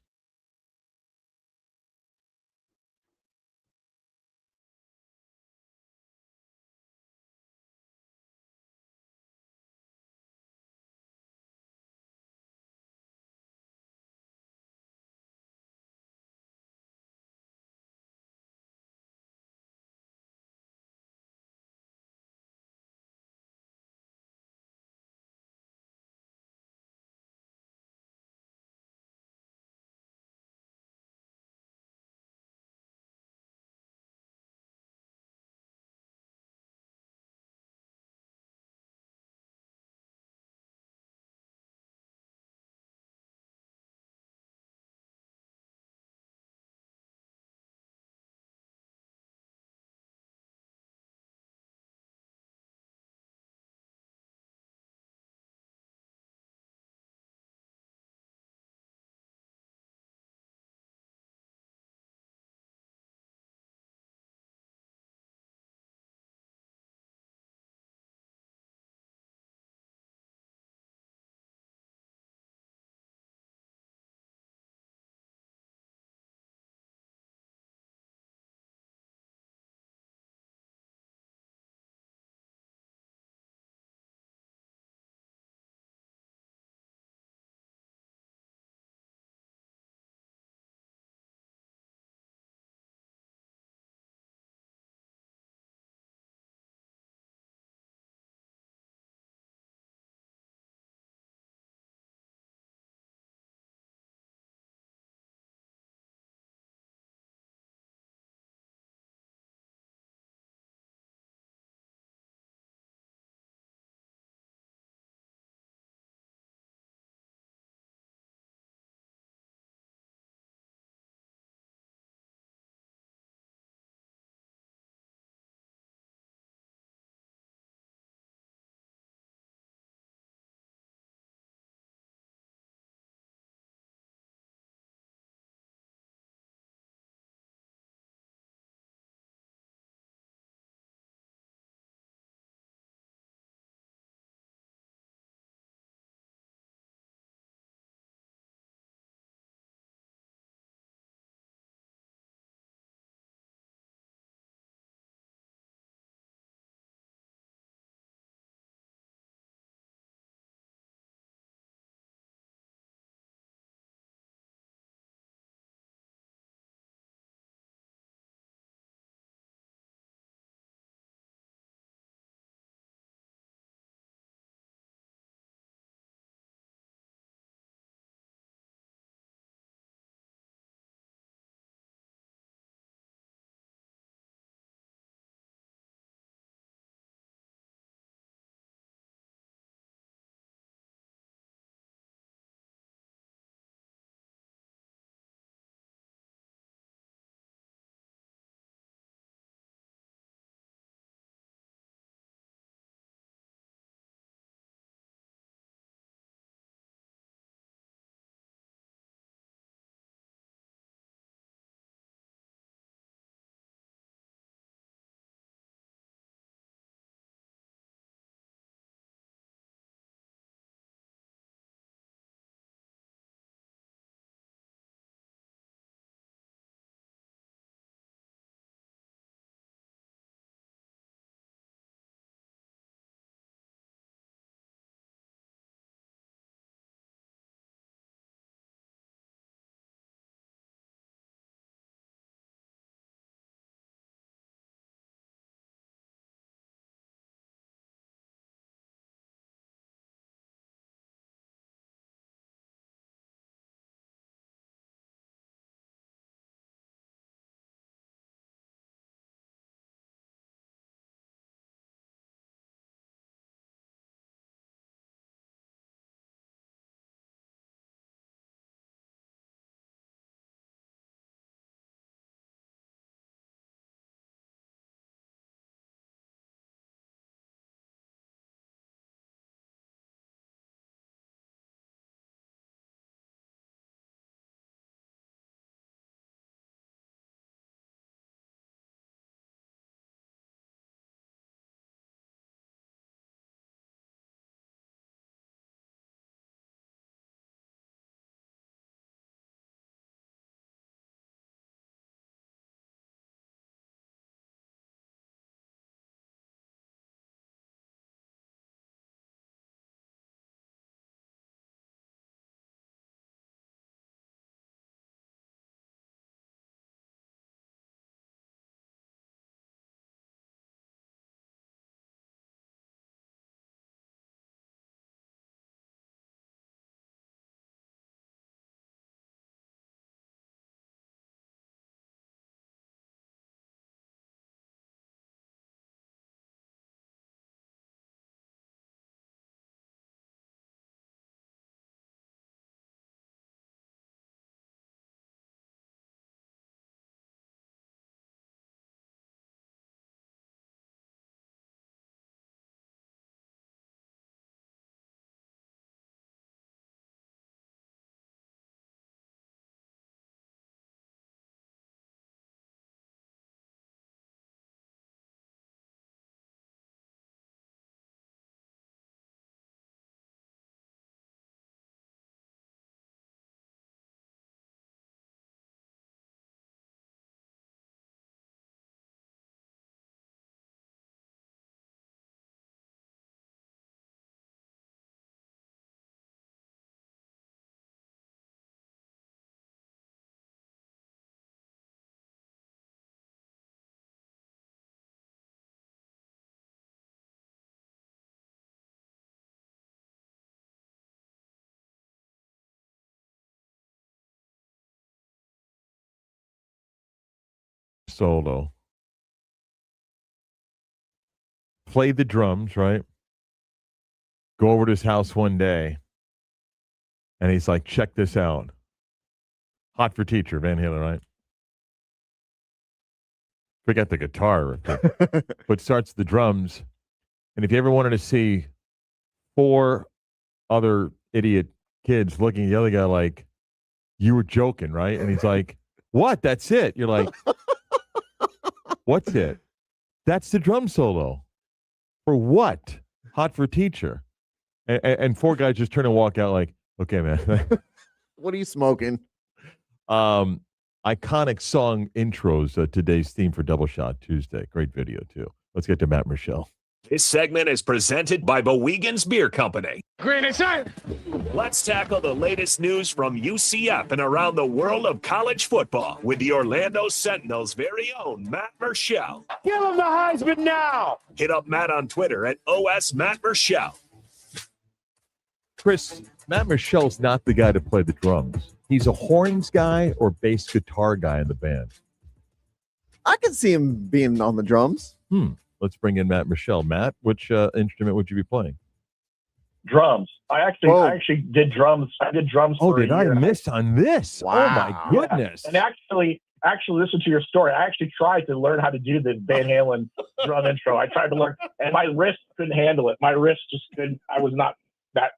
solo. Play the drums, right? Go over to his house one day, and he's like, check this out. Hot for Teacher, Van Halen, right? Forget the guitar, but starts the drums. And if you ever wanted to see 4 other idiot kids looking at the other guy like, you were joking, right? And he's like, what? That's it? You're like, what's it? That's the drum solo. For what? Hot for Teacher. And 4 guys just turn and walk out like, okay, man. What are you smoking? Iconic song intros, today's theme for Double Shot Tuesday. Great video, too. Let's get to Matt Michelle. This segment is presented by Bowegan's Beer Company. Green inside. Let's tackle the latest news from UCF and around the world of college football with the Orlando Sentinel's very own Matt Michelle. Give him the Heisman now. Hit up Matt on Twitter at OS Matt Michelle. Chris, Matt Michelle's not the guy to play the drums. He's a horns guy or bass guitar guy in the band. I could see him being on the drums. Let's bring in Matt Michelle. Matt, which instrument would you be playing? Drums. I actually did drums. I did drums. Oh, for did a year. I miss on this? Wow. Oh my goodness! Yeah. And actually, listen to your story. I actually tried to learn how to do the Van Halen drum intro. I tried to learn, and my wrist couldn't handle it. My wrist just couldn't. I was not that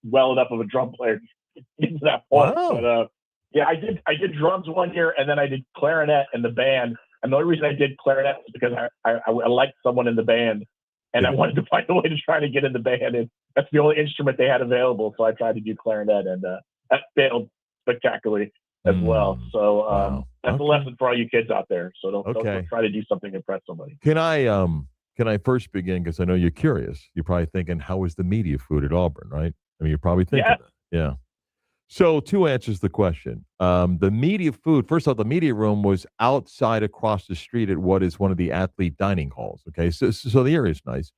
well enough of a drum player to get to that point. Wow. But yeah, I did drums one year, and then I did clarinet in the band. And the only reason I did clarinet was because I liked someone in the band, and I wanted to find a way to try to get in the band. And that's the only instrument they had available. So I tried to do clarinet, and that failed spectacularly as well. So that's a lesson for all you kids out there. So don't try to do something to impress somebody. Can I first begin, because I know you're curious. You're probably thinking, how was the media food at Auburn, right? I mean, you're probably thinking that. Yeah. So 2 answers to the question. The media food, first off, the media room was outside across the street at what is one of the athlete dining halls. Okay. So the area is nice.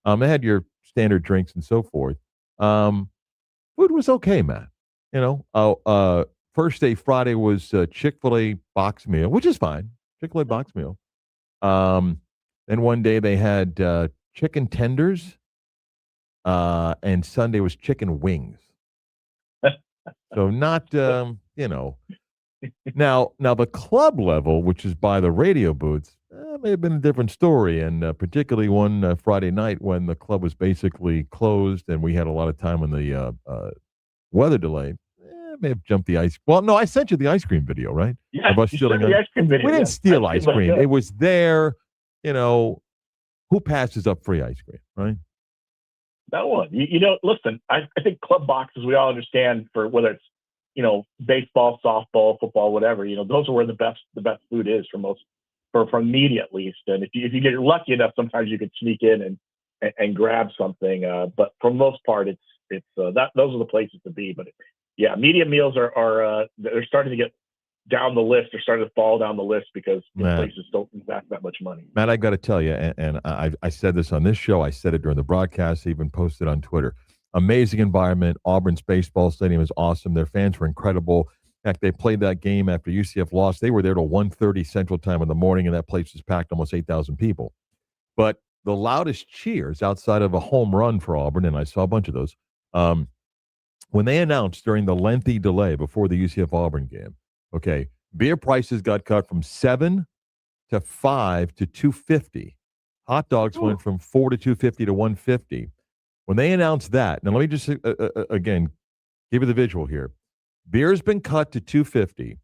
They had your standard drinks and so forth. Food was okay, Matt. You know, first day Friday was Chick-fil-A box meal, which is fine. Chick-fil-A box meal. Then one day they had chicken tenders, and Sunday was chicken wings. So not, you know. Now the club level, which is by the radio booths, may have been a different story. And particularly one Friday night when the club was basically closed and we had a lot of time on the weather delay, may have jumped the ice. Well, no, I sent you the ice cream video, right? Yeah, of us stealing the ice cream video. We didn't steal ice cream. Like It was there. You know, who passes up free ice cream, right? No one. You know, listen, I think club boxes, we all understand, for whether it's, you know, baseball, softball, football, whatever, you know, those are where the best food is for media at least. And if you get lucky enough, sometimes you could sneak in and grab something. But for the most part, it's those are the places to be. But yeah, media meals are they're starting to get down the list. They're starting to fall down the list because places don't invest that much money. Matt, I got to tell you, and I said this on this show. I said it during the broadcast, even posted on Twitter. Amazing environment. Auburn's baseball stadium is awesome. Their fans were incredible. In fact, they played that game after UCF lost. They were there till 1:30 Central Time in the morning, and that place was packed, almost 8,000 people. But the loudest cheers outside of a home run for Auburn, and I saw a bunch of those, when they announced during the lengthy delay before the UCF Auburn game, okay, beer prices got cut from $7 to $5 to $2.50. Hot dogs went from $4 to $2.50 to $1.50. When they announced that, now let me just again give you the visual here. Beer's been cut to $2.50.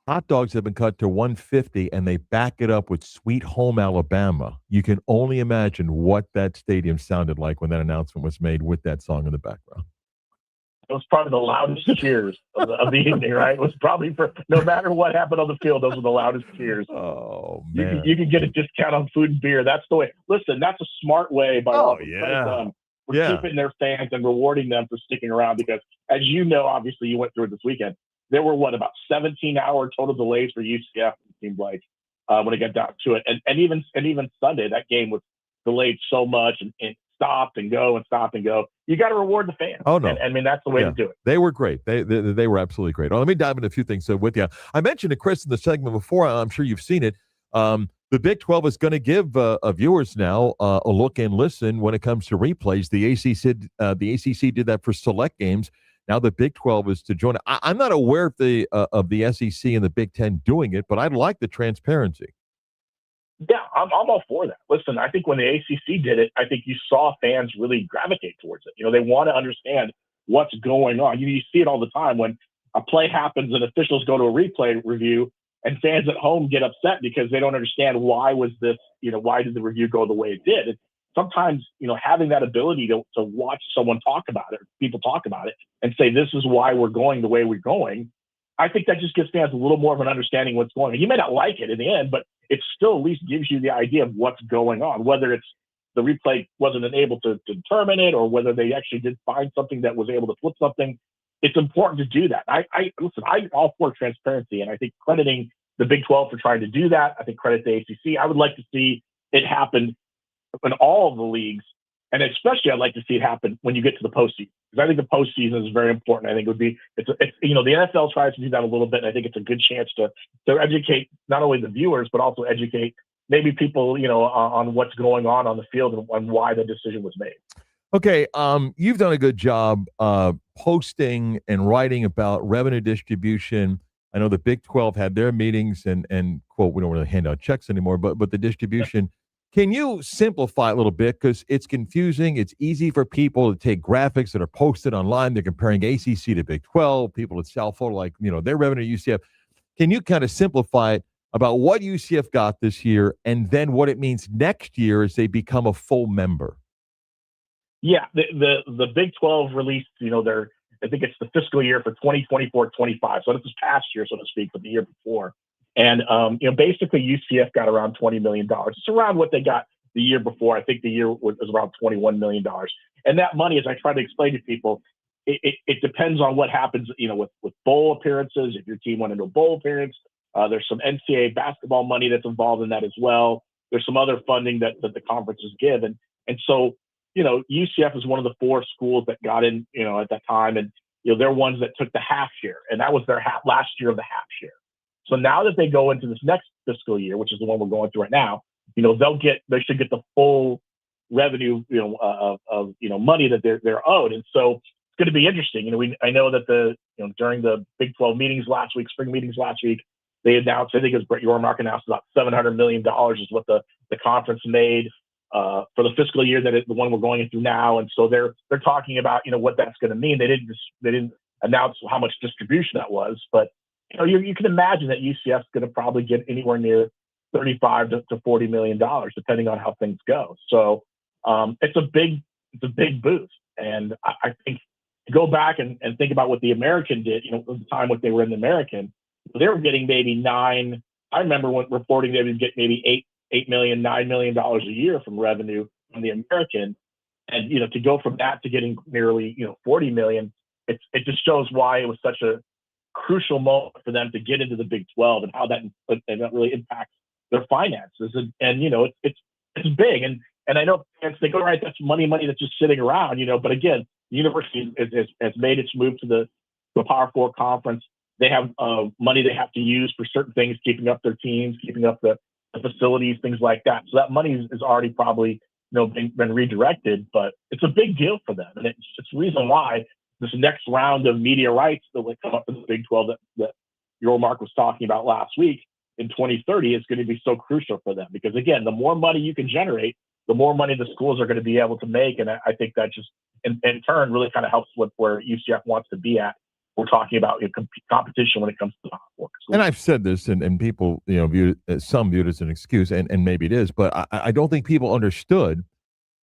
Hot dogs have been cut to $1.50, and they back it up with Sweet Home Alabama. You can only imagine what that stadium sounded like when that announcement was made with that song in the background. It was probably the loudest cheers of the evening, right? It was probably, for no matter what happened on the field, those were the loudest cheers. Oh, man. You can get a discount on food and beer. That's the way. Listen, that's a smart way by Auburn. We're keeping their fans and rewarding them for sticking around because, as you know, obviously you went through it this weekend. There were, about 17-hour total delays for UCF, it seemed like, when it got down to it. And even Sunday, that game was delayed so much and stopped and go and stop and go. You got to reward the fans. Oh, no. And I mean, that's the way to do it. They were great. They were absolutely great. Well, let me dive into a few things with you. I mentioned to Chris in the segment before. I'm sure you've seen it. The Big 12 is going to give viewers now a look and listen when it comes to replays. The ACC did that for select games. Now the Big 12 is to join. I'm not aware of the SEC and the Big 10 doing it, but I'd like the transparency. Yeah, I'm all for that. Listen, I think when the ACC did it, I think you saw fans really gravitate towards it. They want to understand what's going on. You see it all the time when a play happens and officials go to a replay review and fans at home get upset because they don't understand why did the review go the way it did. And sometimes, having that ability to watch someone talk about it, people talk about it and say, this is why we're going the way we're going. I think that just gives fans a little more of an understanding what's going on. You may not like it in the end, but it still at least gives you the idea of what's going on, whether it's the replay wasn't able to determine it or whether they actually did find something that was able to flip something. It's important to do that. I'm all for transparency, and I think crediting the Big 12 for trying to do that. I think credit the ACC. I would like to see it happen in all of the leagues, and especially I'd like to see it happen when you get to the postseason, because I think the postseason is very important. I think it would be the NFL tries to do that a little bit, and I think it's a good chance to educate not only the viewers but also educate maybe people on what's going on the field and why the decision was made. Okay, you've done a good job posting and writing about revenue distribution. I know the Big 12 had their meetings and quote, we don't really hand out checks anymore, but the distribution. Can you simplify a little bit? Because it's confusing. It's easy for people to take graphics that are posted online. They're comparing ACC to Big 12. People at South Florida, their revenue UCF. Can you kind of simplify it about what UCF got this year and then what it means next year as they become a full member? Yeah, the Big 12 released, I think it's the fiscal year for 2024-25. So this is past year, so to speak, but the year before. And, basically UCF got around $20 million. It's around what they got the year before. I think the year was around $21 million. And that money, as I try to explain to people, it depends on what happens, with bowl appearances. If your team went into a bowl appearance, there's some NCAA basketball money that's involved in that as well. There's some other funding that the conferences give. And so, UCF is one of the 4 schools that got in, at that time. And, they're ones that took the half share. And that was their last year of the half share. So now that they go into this next fiscal year, which is the one we're going through right now, they should get the full revenue, of money that they're owed. And so it's going to be interesting. I know that during the Big 12 meetings last week, spring meetings last week, they announced, I think it was Brett Yormark announced about $700 million is what the conference made for the fiscal year the one we're going through now. And so they're talking about, what that's going to mean. They didn't announce how much distribution that was, but you can imagine that UCF is going to probably get anywhere near $35 to $40 million, depending on how things go. So it's a big boost. And I think to go back and think about what the American did, at the time what they were in the American, they were getting maybe $9. I remember when reporting they would get maybe $8 million, $9 million a year from revenue from the American. And, to go from that to getting nearly, $40 million, it just shows why it was such a crucial moment for them to get into the Big 12 and how that really impacts their finances. And it's big. And I know fans think, all right, that's money that's just sitting around, but again, the university has made its move to the Power 4 conference. They have money they have to use for certain things, keeping up their teams, keeping up the facilities, things like that. So that money is already probably, been redirected, but it's a big deal for them. And it's the reason why this next round of media rights that will come up in the Big 12 that Yormark was talking about last week in 2030 is going to be so crucial for them. Because again, the more money you can generate, the more money the schools are going to be able to make. And I think that just in turn really kind of helps with where UCF wants to be at. We're talking about competition when it comes to the Power 4. And I've said this, and people, view it, some view it as an excuse, and maybe it is, but I don't think people understood.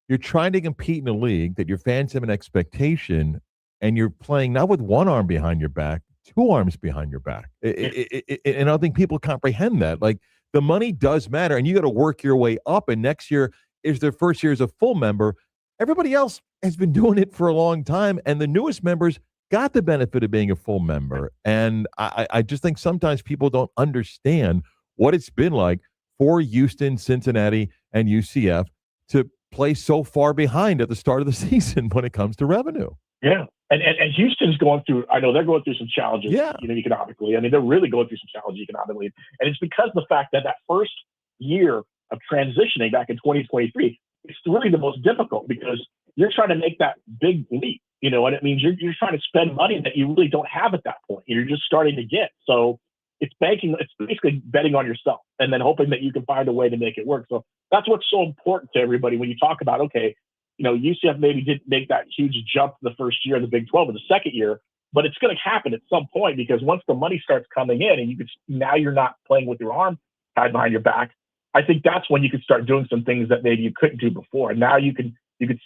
You're trying to compete in a league that your fans have an expectation, and you're playing not with one arm behind your back, 2 arms behind your back. And I don't think people comprehend that. Like, the money does matter, and you got to work your way up. And next year is their first year as a full member. Everybody else has been doing it for a long time, and the newest members got the benefit of being a full member. And I just think sometimes people don't understand what it's been like for Houston, Cincinnati, and UCF to play so far behind at the start of the season when it comes to revenue. Yeah. And Houston's going through, I know they're going through some challenges, economically. I mean, they're really going through some challenges economically. And it's because of the fact that first year of transitioning back in 2023, it's really the most difficult because you're trying to make that big leap, you know, and it means you're trying to spend money that you really don't have at that point. You're just starting to get. So it's basically betting on yourself and then hoping that you can find a way to make it work. So that's what's so important to everybody when you talk about, okay, you know, UCF maybe didn't make that huge jump the first year of the Big 12 or the second year, but it's going to happen at some point because once the money starts coming in and now you're not playing with your arm tied behind your back, I think that's when you can start doing some things that maybe you couldn't do before. And now you can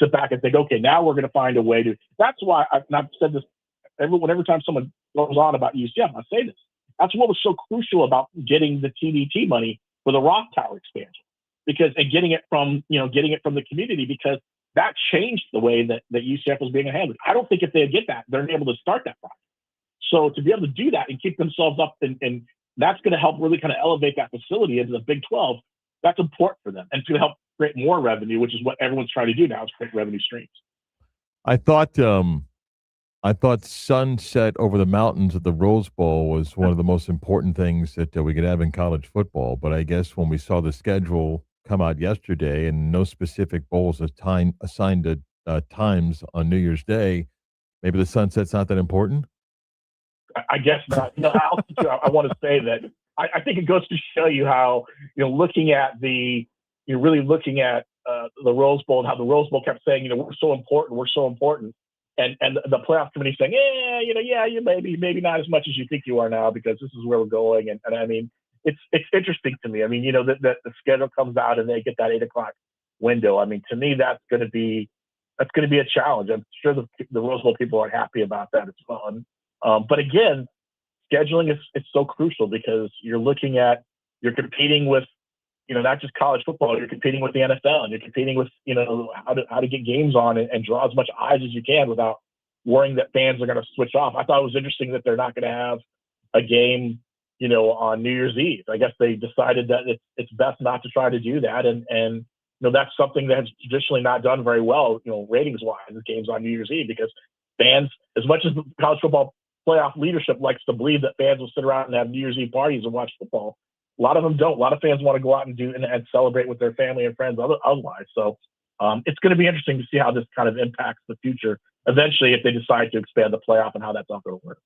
sit back and think, okay, now we're going to find a way to. That's why I've said this every time someone goes on about UCF, I say this. That's what was so crucial about getting the TDT money for the Rock Tower expansion, and getting it from the community, because that changed the way that UCF was being handled. I don't think if they get that, they're able to start that project. So to be able to do that and keep themselves up, and that's going to help really kind of elevate that facility into the Big 12. That's important for them, and it's going to help create more revenue, which is what everyone's trying to do now, is create revenue streams. I thought sunset over the mountains at the Rose Bowl was one of the most important things that we could have in college football. But I guess when we saw the schedule come out yesterday and no specific bowls assigned to times on New Year's Day, maybe the sunset's not that important? I guess not. I want to say that I think it goes to show you how, looking at the Rose Bowl, and how the Rose Bowl kept saying, we're so important. And the playoff committee saying, you maybe not as much as you think you are now, because this is where we're going. And I mean, it's interesting to me. I mean, that the schedule comes out and they get that 8:00 window. I mean, to me, that's going to be a challenge. I'm sure the Rose Bowl people aren't happy about that. It's fun. But again, scheduling is so crucial, because you're competing with, not just college football, you're competing with the NFL, and you're competing with, how to get games on and draw as much eyes as you can without worrying that fans are going to switch off. I thought it was interesting that they're not going to have a game, on New Year's Eve. I guess they decided that it's best not to try to do that. And that's something that's traditionally not done very well, ratings wise, games on New Year's Eve, because fans, as much as the college football playoff leadership likes to believe that fans will sit around and have New Year's Eve parties and watch football, a lot of them don't. A lot of fans want to go out and and celebrate with their family and friends otherwise. So it's going to be interesting to see how this kind of impacts the future eventually, if they decide to expand the playoff, and how that's all going to work.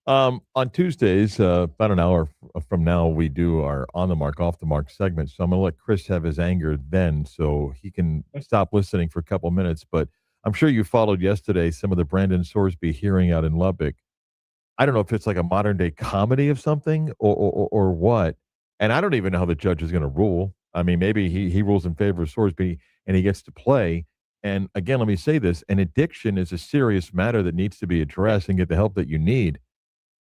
On Tuesdays, about an hour from now, we do our On the Mark, Off the Mark segment. So I'm going to let Chris have his anger then, so he can stop listening for a couple minutes. But I'm sure you followed yesterday some of the Brandon Sorsby hearing out in Lubbock. I don't know if it's like a modern day comedy of something or what. And I don't even know how the judge is going to rule. I mean, maybe he rules in favor of Sorsby and he gets to play. And again, let me say this: an addiction is a serious matter that needs to be addressed and get the help that you need.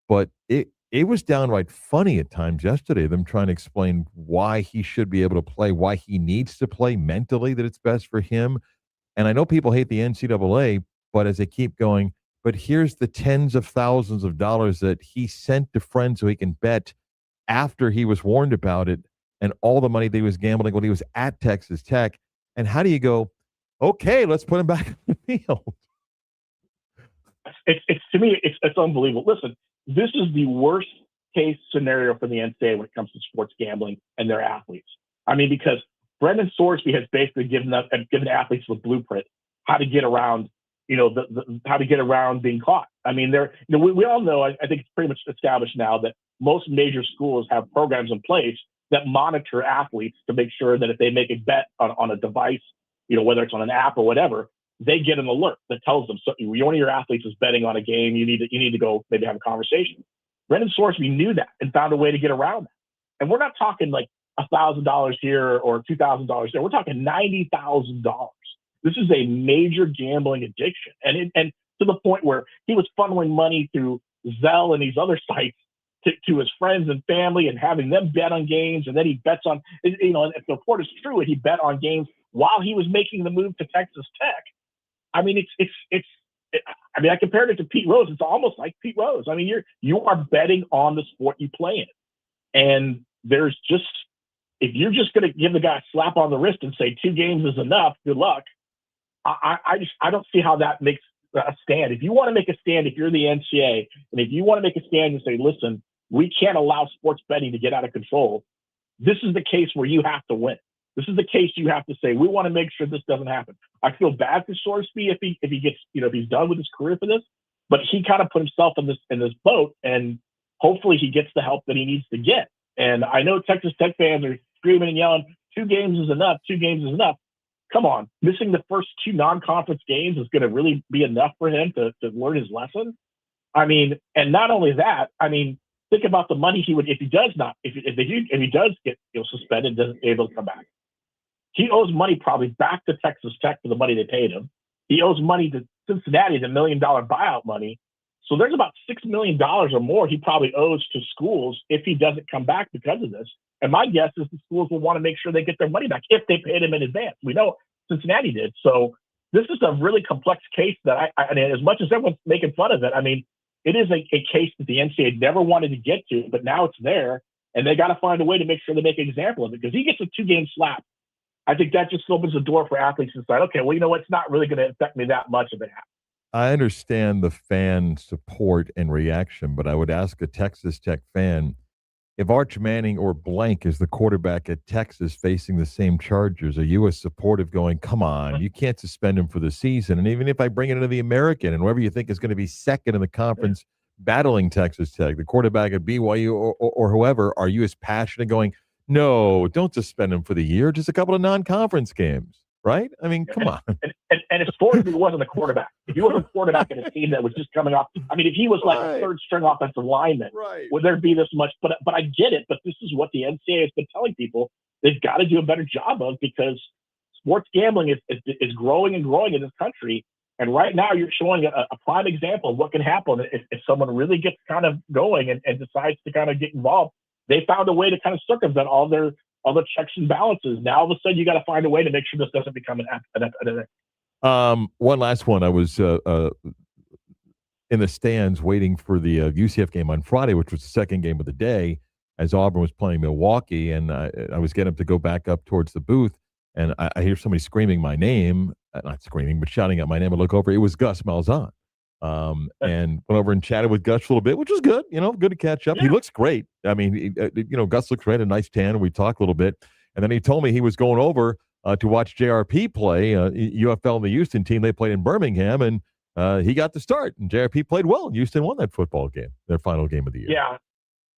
But it was downright funny at times yesterday, them trying to explain why he should be able to play, why he needs to play mentally, that it's best for him. And I know people hate the NCAA, but as they keep going, but here's the tens of thousands of dollars that he sent to friends so he can bet after he was warned about it, and all the money that he was gambling when he was at Texas Tech. And how do you go, okay, let's put him back on the field? It's to me, it's unbelievable. Listen, this is the worst case scenario for the NCAA when it comes to sports gambling and their athletes. I mean, because Brendan Sorsby has basically given athletes the blueprint how to get around, how to get around being caught. I mean, we all know, I think it's pretty much established now, that most major schools have programs in place that monitor athletes to make sure that if they make a bet on a device, whether it's on an app or whatever, they get an alert that tells them, so one of your athletes is betting on a game, you need to go maybe have a conversation. Brendan Sorsby knew that and found a way to get around that. And we're not talking like $1,000 here or $2,000 there. We're talking $90,000. This is a major gambling addiction. And to the point where he was funneling money through Zelle and these other sites to his friends and family, and having them bet on games. And then he bets on, and if the report is true, he bet on games while he was making the move to Texas Tech. I mean, I compared it to Pete Rose. It's almost like Pete Rose. I mean, you are betting on the sport you play in. And if you're just going to give the guy a slap on the wrist and say 2 games is enough, good luck. I don't see how that makes a stand. If you want to make a stand, if you're the NCAA, and if you want to make a stand and say, listen, we can't allow sports betting to get out of control, this is the case where you have to win. This is the case you have to say, we want to make sure this doesn't happen. I feel bad for Sorsby if he gets, if he's done with his career for this, but he kind of put himself in this boat, and hopefully he gets the help that he needs to get. And I know Texas Tech fans are screaming and yelling, 2 games is enough, 2 games is enough. Come on, missing the first 2 non-conference games is going to really be enough for him to learn his lesson. I mean, and not only that, I mean, think about the money he would, if he does get suspended, doesn't able to come back. He owes money probably back to Texas Tech for the money they paid him. He owes money to Cincinnati, the $1 million buyout money. So there's about $6 million or more he probably owes to schools if he doesn't come back because of this. And my guess is the schools will want to make sure they get their money back if they paid him in advance. We know Cincinnati did. So this is a really complex case that I mean, as much as everyone's making fun of it, I mean, it is a case that the NCAA never wanted to get to, but now it's there, and they got to find a way to make sure they make an example of it, because he gets a 2-game slap. I think that just opens the door for athletes to decide, okay, well, you know what? It's not really going to affect me that much if it happens. I understand the fan support and reaction, but I would ask a Texas Tech fan, if Arch Manning or blank is the quarterback at Texas facing the same Chargers, are you as supportive going, come on, you can't suspend him for the season? And even if I bring it into the American and whoever you think is going to be second in the conference battling Texas Tech, the quarterback at BYU or whoever, are you as passionate going, no, don't suspend him for the year, just a couple of non-conference games, right? I mean, come on. And if Sorsby wasn't a quarterback, if he wasn't a quarterback in a team that was just coming off, I mean, if he was like a third string offensive lineman, would there be this much? But I get it. But this is what the NCAA has been telling people they've got to do a better job of, because sports gambling is growing and growing in this country. And right now you're showing a prime example of what can happen if someone really gets kind of going and decides to kind of get involved. They found a way to kind of circumvent all the checks and balances. Now all of a sudden you got to find a way to make sure this doesn't become an epidemic. One last one. I was in the stands waiting for the UCF game on Friday, which was the second game of the day, as Auburn was playing Milwaukee, and I was getting up to go back up towards the booth, and I hear somebody screaming my name, not screaming, but shouting out my name. I look over, it was Gus Malzahn. And went over and chatted with Gus a little bit, which was good, good to catch up. Yeah. He looks great. I mean, Gus looks great, a nice tan, and we talked a little bit. And then he told me he was going over to watch JRP play, UFL and the Houston team. They played in Birmingham, and he got the start. And JRP played well. Houston won that football game, their final game of the year. Yeah.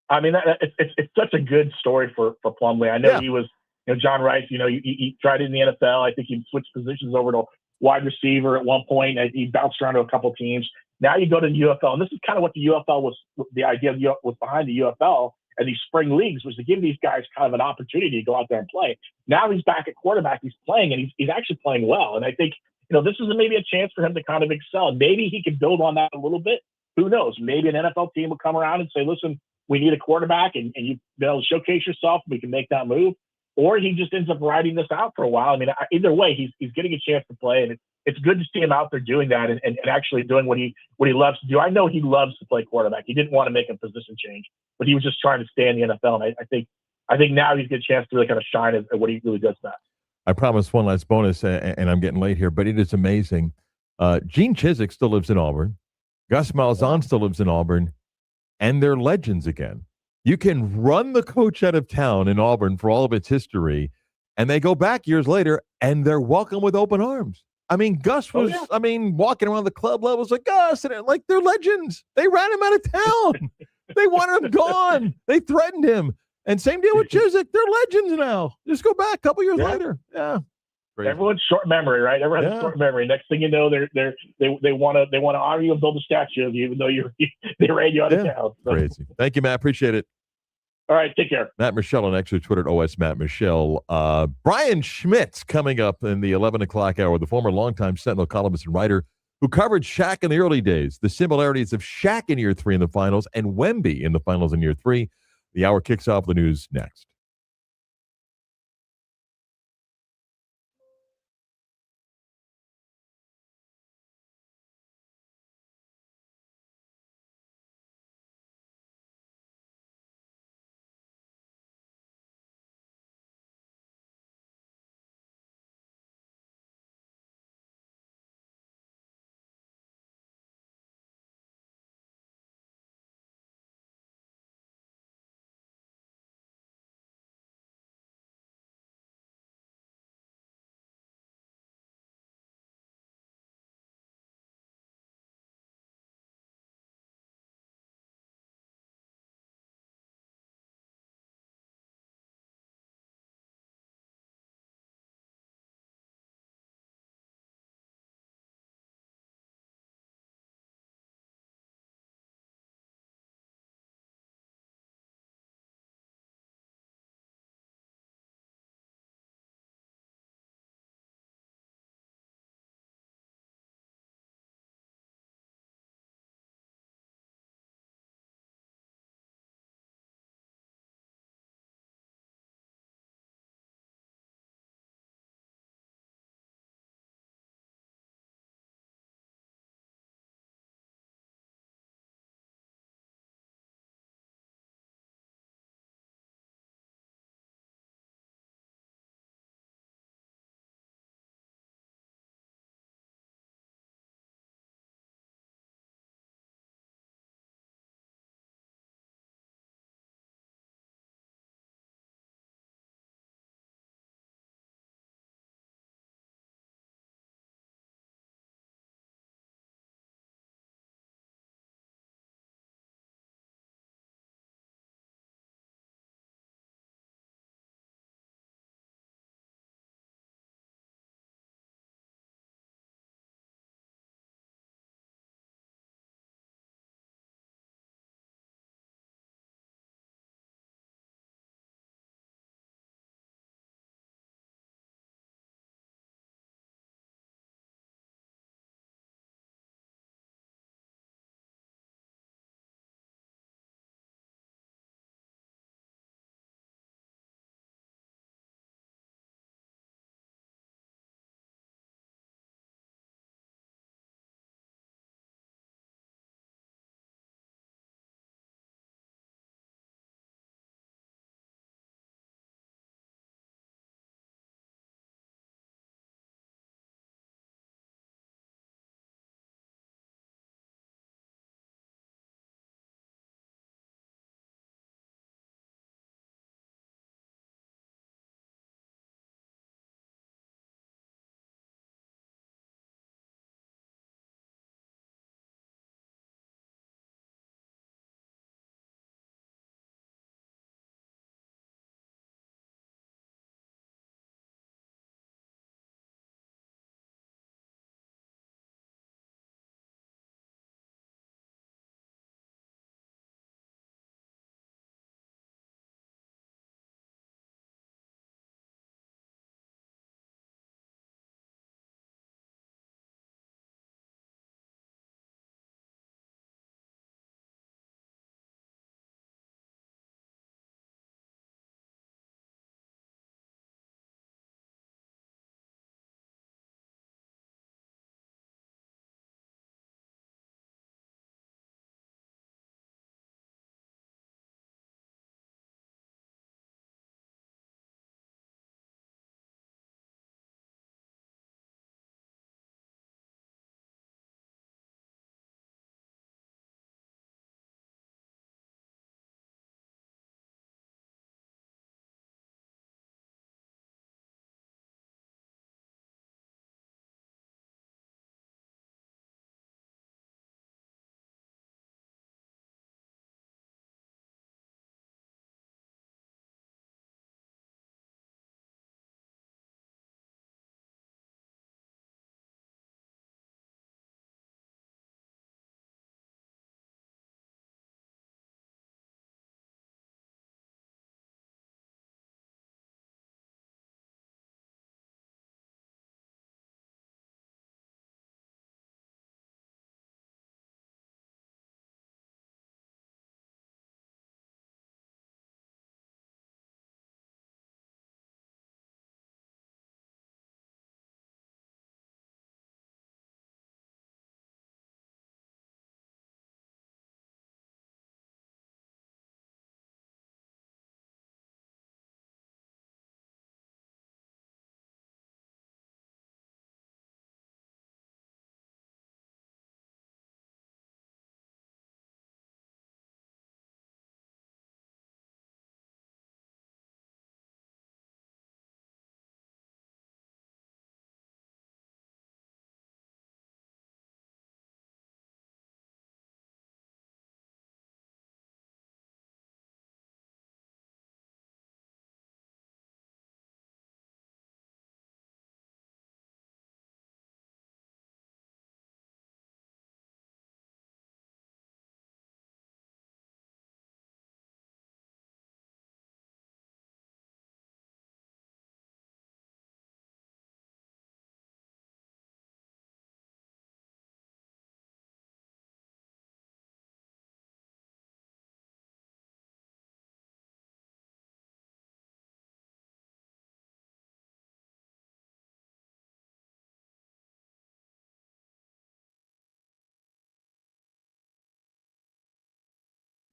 I mean, it's such a good story for Plumlee. I know he was, John Rice, he tried it in the NFL. I think he switched positions over to wide receiver at one point. He bounced around to a couple teams. Now you go to the UFL, and this is kind of what the UFL was. The idea was behind the UFL and these spring leagues was to give these guys kind of an opportunity to go out there and play. Now he's back at quarterback. He's playing, and he's actually playing well. And I think this is maybe a chance for him to kind of excel. Maybe he could build on that a little bit. Who knows? Maybe an NFL team will come around and say, "Listen, we need a quarterback, and you be able to showcase yourself. We can make that move." Or he just ends up riding this out for a while. I mean, either way, he's getting a chance to play, and it's good to see him out there doing that and actually doing what he loves to do. I know he loves to play quarterback. He didn't want to make a position change, but he was just trying to stay in the NFL. And I think now he's got a chance to really kind of shine at what he really does best. I promise one last bonus, and I'm getting late here, but it is amazing. Gene Chizik still lives in Auburn. Gus Malzahn still lives in Auburn, and they're legends again. You can run the coach out of town in Auburn for all of its history, and they go back years later, and they're welcome with open arms. I mean, Gus was, walking around the club levels like Gus, and they're legends. They ran him out of town. They wanted him gone. They threatened him. And same deal with Chizik. They're legends now. Just go back a couple years later. Yeah. Crazy. Everyone's short memory, right? Everyone has short memory. Next thing you know, they want to honor you and build a statue of you, even though they ran you out of town. So. Crazy. Thank you, Matt. Appreciate it. All right, take care. Matt Michelle on X, Twitter at OS Matt Michelle. Brian Schmitz coming up in the 11 o'clock hour, the former longtime Sentinel columnist and writer who covered Shaq in the early days, the similarities of Shaq in year 3 in the finals and Wemby in the finals in year 3. The hour kicks off the news next.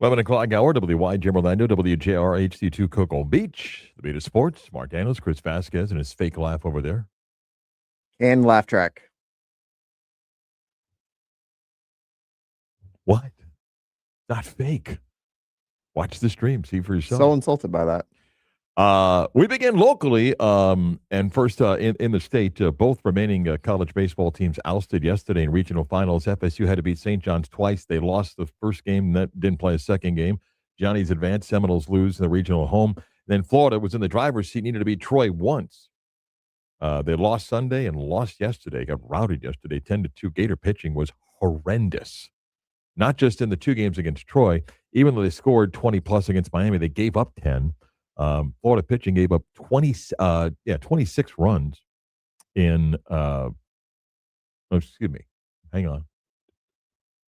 11 o'clock hour, WYGM Orlando, WJR HD2 Cocoa Beach. The Beat of Sports, Marc Daniels, Chris Vasquez, and his fake laugh over there. And laugh track. What? Not fake. Watch the stream. See for yourself. So insulted by that. We begin locally, and first in the state. Both remaining college baseball teams ousted yesterday in regional finals. FSU had to beat St. John's twice. They lost the first game, that didn't play a second game. Johnny's advanced. Seminoles lose in the regional home. Then Florida was in the driver's seat, needed to beat Troy once. They lost Sunday and lost yesterday. Got routed yesterday, 10-2. Gator pitching was horrendous. Not just in the two games against Troy. Even though they scored 20-plus against Miami, they gave up 10. Florida pitching gave up 26 runs in, excuse me, hang on.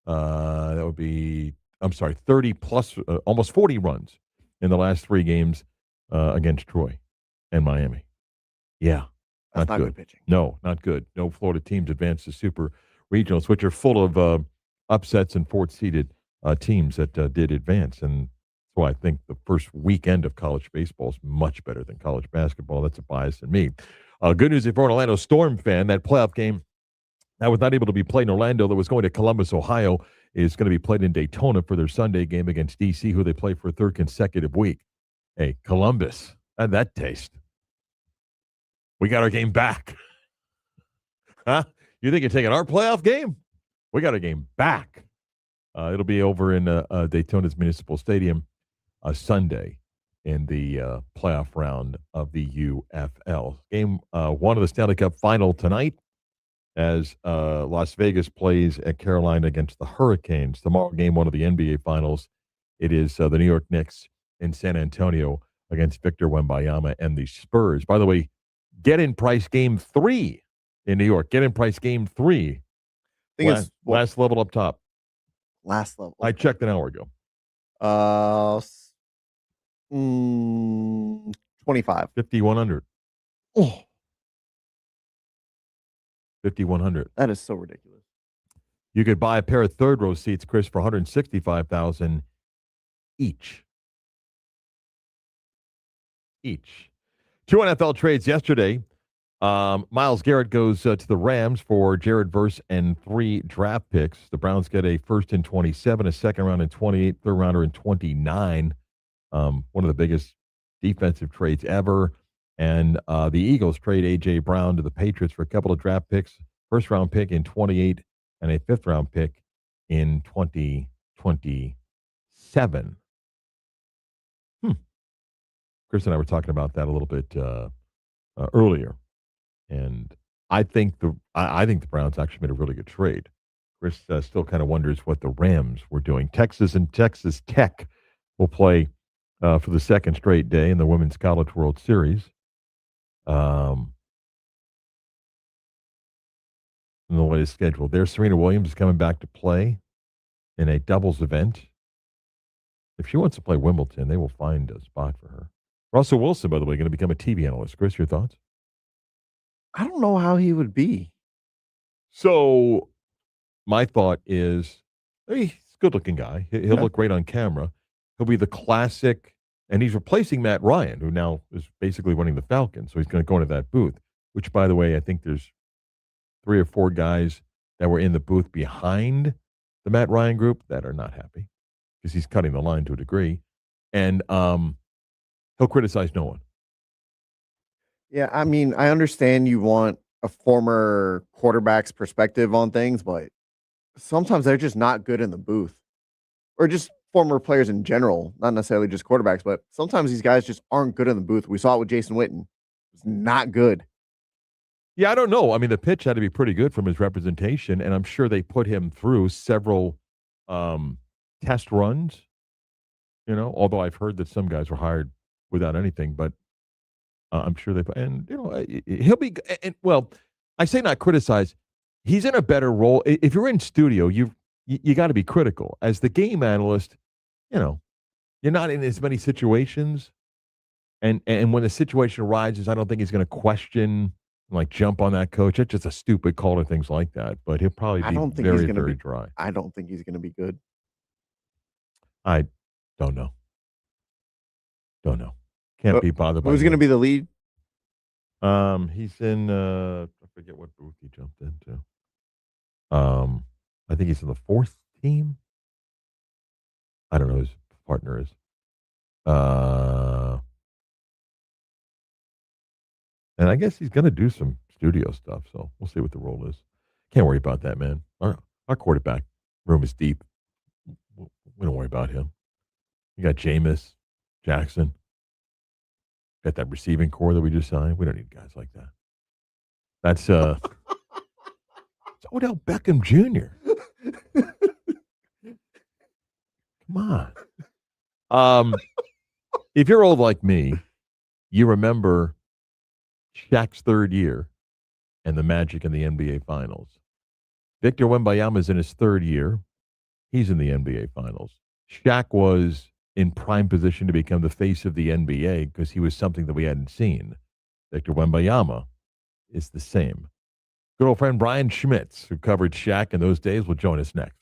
That would be, 30 plus, almost 40 runs in the last three games against Troy and Miami. Yeah, That's not good pitching. No, not good. No Florida teams advanced to super regionals, which are full of upsets and fourth-seeded teams that did advance. And so I think the first weekend of college baseball is much better than college basketball. That's a bias in me. Good news if you're an Orlando Storm fan, that playoff game that was not able to be played in Orlando, that was going to Columbus, Ohio, is going to be played in Daytona for their Sunday game against D.C., who they play for a third consecutive week. Hey, Columbus, how'd that taste? We got our game back. Huh? You think you're taking our playoff game? We got our game back. It'll be over in Daytona's Municipal Stadium Sunday in the playoff round of the UFL. Game one of the Stanley Cup final tonight as Las Vegas plays at Carolina against the Hurricanes. Tomorrow, game one of the NBA finals. It is the New York Knicks in San Antonio against Victor Wembanyama and the Spurs. By the way, get-in price game 3 in New York. Get-in price game 3. Last level up top. Last level. I checked an hour ago. 25. 5,100. Oh, 5,100. that is so ridiculous. You could buy a pair of third row seats, Chris, for $165,000 each. Two NFL trades yesterday. Myles Garrett goes to the Rams for Jared Verse and 3 draft picks. The Browns get a first in 27, a second round in 28, third rounder in 29. One of the biggest defensive trades ever. And the Eagles trade A.J. Brown to the Patriots for a couple of draft picks, first round pick in 28 and a fifth round pick in 2027. Chris and I were talking about that a little bit earlier. And I think the Browns actually made a really good trade. Chris still kind of wonders what the Rams were doing. Texas and Texas Tech will play for the second straight day in the Women's College World Series. In the latest schedule, there, Serena Williams is coming back to play in a doubles event. If she wants to play Wimbledon, they will find a spot for her. Russell Wilson, by the way, going to become a TV analyst. Chris, your thoughts? I don't know how he would be. So my thought is, he's a good-looking guy. He'll look great on camera. He'll be the classic, and he's replacing Matt Ryan, who now is basically running the Falcons. So he's going to go into that booth, which, by the way, I think there's 3 or 4 guys that were in the booth behind the Matt Ryan group that are not happy because he's cutting the line to a degree. And he'll criticize no one. Yeah, I mean, I understand you want a former quarterback's perspective on things, but sometimes they're just not good in the booth. Or just former players in general, not necessarily just quarterbacks, but sometimes these guys just aren't good in the booth. We saw it with Jason Witten. It's not good. Yeah, I don't know. I mean, the pitch had to be pretty good from his representation, and I'm sure they put him through several test runs, although I've heard that some guys were hired without anything, but I'm sure they, and he'll be, and well, I say not criticize. He's in a better role. If you're in studio, you got to be critical. As the game analyst, you're not in as many situations, and when the situation arises, I don't think he's going to question, jump on that coach. It's just a stupid call or things like that. But he'll probably be very dry. I don't think he's going to be good. I Don't know. Don't know. Can't be bothered by Who's going to him. be the lead? He's in I forget what booth he jumped into. I think he's in the 4th team. I don't know who his partner is. And I guess he's going to do some studio stuff, so we'll see what the role is. Can't worry about that, man. Our quarterback room is deep. We don't worry about him. You got Jameis, Jackson. Got that receiving core that we just signed. We don't need guys like that. That's it's Odell Beckham Jr. Come on. If you're old like me, you remember Shaq's 3rd year and the Magic in the NBA Finals. Victor Wembanyama's in his 3rd year. He's in the NBA Finals. Shaq was in prime position to become the face of the NBA because he was something that we hadn't seen. Victor Wembanyama is the same. Good old friend Brian Schmitz, who covered Shaq in those days, will join us next.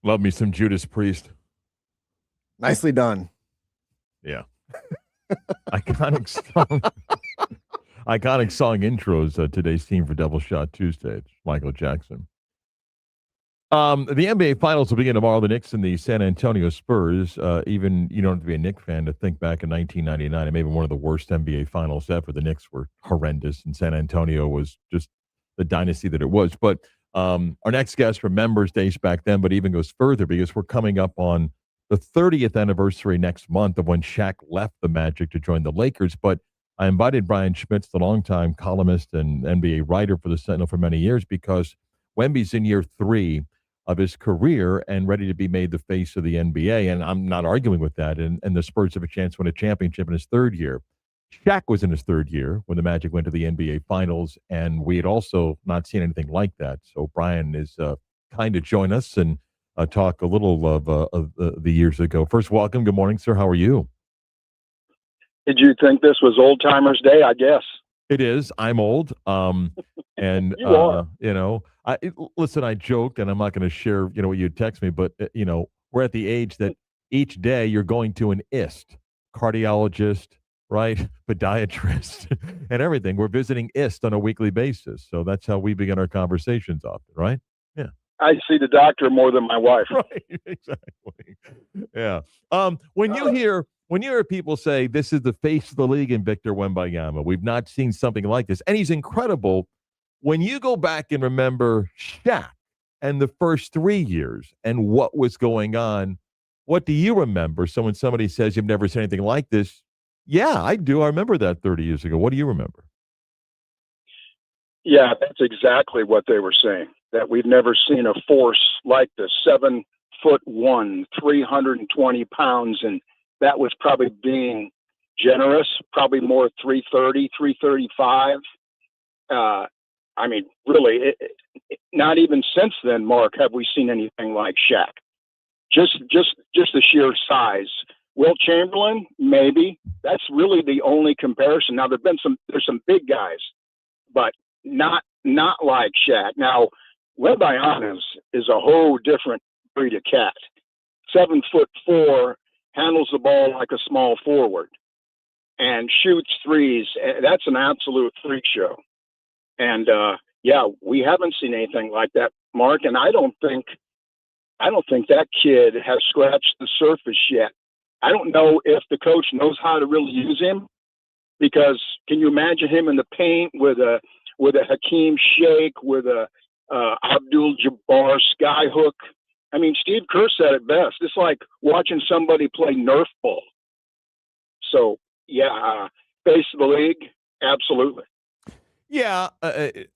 Love me some Judas Priest. Nicely done. Yeah. Iconic song. Iconic song intros. Today's theme for Double Shot Tuesday. It's Michael Jackson. The NBA Finals will begin tomorrow. The Knicks and the San Antonio Spurs. Even you don't have to be a Knicks fan to think back in 1999. It may have been one of the worst NBA Finals ever. The Knicks were horrendous, and San Antonio was just the dynasty that it was. But our next guest remembers days back then, but even goes further because we're coming up on the 30th anniversary next month of when Shaq left the Magic to join the Lakers. But I invited Brian Schmitz, the longtime columnist and NBA writer for the Sentinel for many years, because Wemby's in year 3 of his career and ready to be made the face of the NBA. And I'm not arguing with that. And the Spurs have a chance to win a championship in his 3rd year. Shaq was in his 3rd year when the Magic went to the NBA Finals, and we had also not seen anything like that. So Brian is kind of join us and talk a little of the years ago. First, welcome. Good morning, sir. How are you? Did you think this was Old Timers Day? I guess it is. I'm old, and you are. Listen. I joke, and I'm not going to share. What you text me, but we're at the age that each day you're going to an IST, cardiologist, right, podiatrist, and everything. We're visiting IST on a weekly basis, so that's how we begin our conversations often, right? Yeah. I see the doctor more than my wife. Right, exactly. Yeah. When you hear people say this is the face of the league in Victor Wembanyama, we've not seen something like this, and he's incredible. When you go back and remember Shaq and the first 3 years and what was going on, what do you remember? So when somebody says you've never seen anything like this, yeah, I do. I remember that 30 years ago. What do you remember? Yeah, that's exactly what they were saying. That we've never seen a force like this. 7'1", 320 pounds, and that was probably being generous. Probably more 330, 335. I mean, really, not even since then, Mark, have we seen anything like Shaq. Just the sheer size. Will Chamberlain, maybe. That's really the only comparison. Now there's some big guys, but not like Shaq. Now, Wembanyama is a whole different breed of cat. 7'4", handles the ball like a small forward, and shoots threes. That's an absolute freak show. And yeah, we haven't seen anything like that, Mark. And I don't think that kid has scratched the surface yet. I don't know if the coach knows how to really use him, because can you imagine him in the paint with a Hakeem Sheikh, with a Abdul-Jabbar skyhook? I mean, Steve Kerr said it best. It's like watching somebody play Nerf ball. So yeah, face of the league, absolutely. Yeah,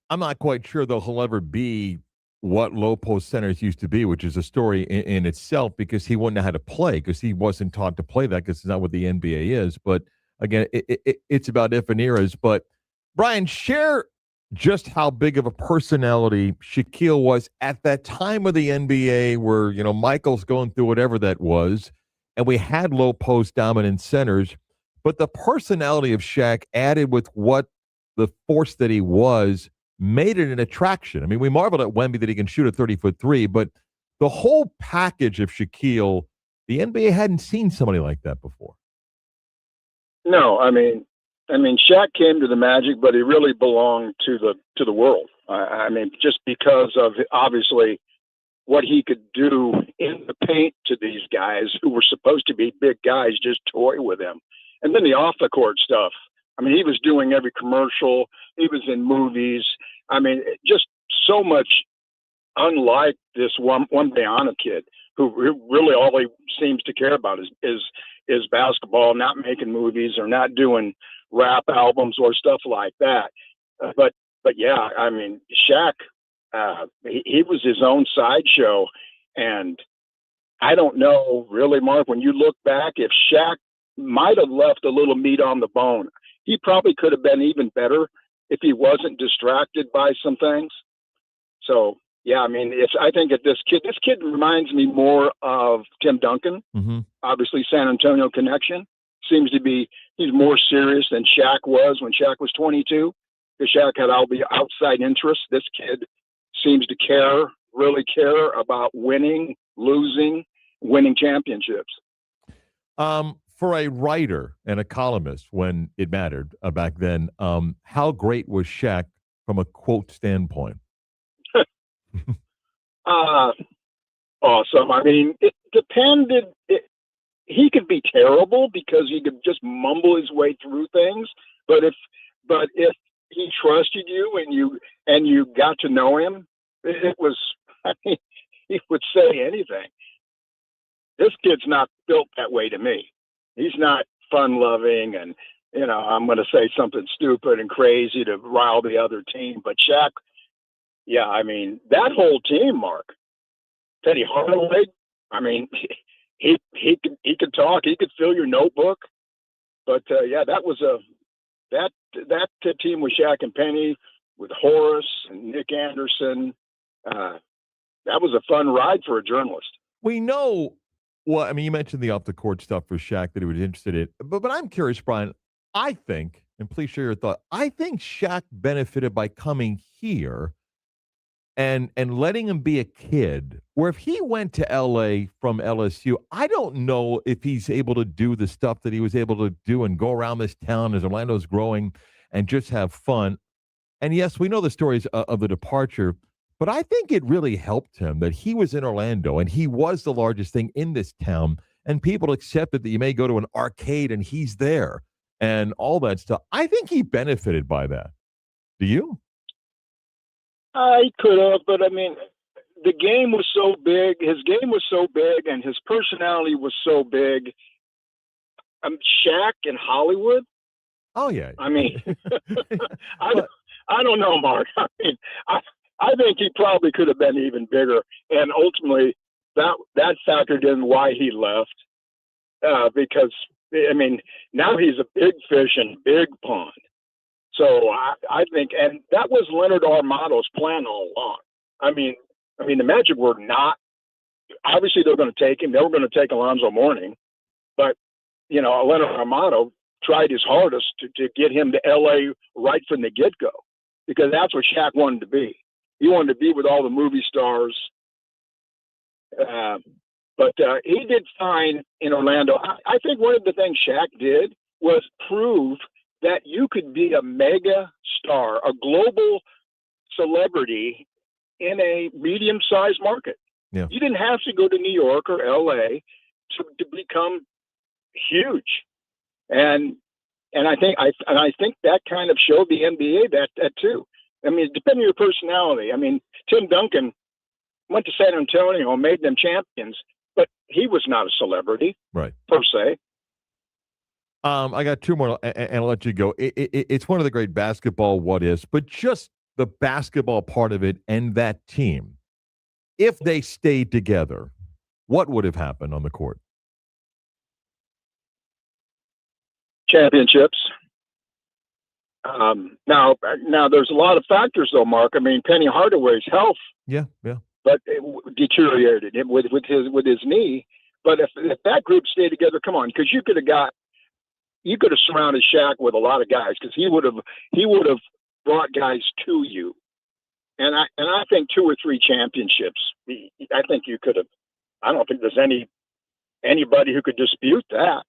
I'm not quite sure though he'll ever be what low post centers used to be, which is a story in itself, because he wouldn't know how to play, because he wasn't taught to play that, because it's not what the NBA is. But again, it's about if and eras. But Brian, share just how big of a personality Shaquille was at that time of the NBA where, Michael's going through whatever that was, and we had low post dominant centers, but the personality of Shaq added with what the force that he was made it an attraction. I mean, we marveled at Wemby that he can shoot a 30-foot three, but the whole package of Shaquille, the NBA hadn't seen somebody like that before. No, I mean, Shaq came to the Magic, but he really belonged to the world. I mean, just because of obviously what he could do in the paint to these guys who were supposed to be big guys, just toy with him, and then the off the court stuff. I mean, he was doing every commercial. He was in movies. I mean, just so much unlike this Wembanyama kid, who really all he seems to care about is basketball, not making movies or not doing rap albums or stuff like that. But yeah, I mean, Shaq, he was his own sideshow, and I don't know really, Mark, when you look back, if Shaq might have left a little meat on the bone. He probably could have been even better if he wasn't distracted by some things. So, yeah, I mean, I think that this kid reminds me more of Tim Duncan. Mm-hmm. Obviously, San Antonio connection. Seems to be he's more serious than Shaq was when Shaq was 22. Because Shaq had all the outside interests. This kid seems to really care about winning losing, winning championships. For a writer and a columnist, when it mattered back then, how great was Shaq from a quote standpoint? Awesome. I mean, it depended. He could be terrible because he could just mumble his way through things. But if he trusted you and you got to know him, it was. I mean, he would say anything. This kid's not built that way to me. He's not fun-loving and, I'm going to say something stupid and crazy to rile the other team. But Shaq, yeah, I mean, that whole team, Mark, Teddy Hardaway, I mean, he could talk. He could fill your notebook. But, yeah, that was that team with Shaq and Penny, with Horace and Nick Anderson, that was a fun ride for a journalist. We know. Well, I mean, you mentioned the off-the-court stuff for Shaq that he was interested in. But I'm curious, Brian, I think, and please share your thought, I think Shaq benefited by coming here and letting him be a kid, where if he went to L.A. from LSU, I don't know if he's able to do the stuff that he was able to do and go around this town as Orlando's growing and just have fun. And yes, we know the stories of the departure, but I think it really helped him that he was in Orlando and he was the largest thing in this town, and people accepted that you may go to an arcade and he's there and all that stuff. I think he benefited by that. Do you? I could have, but I mean, the game was so big. His game was so big, and his personality was so big. Shaq in Hollywood. Oh yeah. I mean, I don't know, Mark. I mean, I think he probably could have been even bigger, and ultimately that factored in why he left. Because I mean, now he's a big fish in big pond. So I think, and that was Leonard Armado's plan all along. I mean, the Magic were not. Obviously, they're going to take him. They were going to take Alonzo Mourning, but Leonard Armado tried his hardest to get him to L.A. right from the get-go, because that's what Shaq wanted to be. He wanted to be with all the movie stars. But he did fine in Orlando. I think one of the things Shaq did was prove that you could be a mega star, a global celebrity in a medium-sized market. Yeah. You didn't have to go to New York or L.A. to become huge. And I think that kind of showed the NBA that too. I mean, depending on your personality. I mean, Tim Duncan went to San Antonio and made them champions, but he was not a celebrity, right, per se. I got two more, and I'll let you go. It's one of the great basketball what-ifs, but just the basketball part of it and that team. If they stayed together, what would have happened on the court? Championships. Now, there's a lot of factors, though, Mark. I mean, Penny Hardaway's health, Yeah. but it deteriorated with his knee. But if that group stayed together, come on, because you could have surrounded Shaq with a lot of guys, because he would have brought guys to you. And I think 2 or 3 championships. I think you could have. I don't think there's anybody who could dispute that.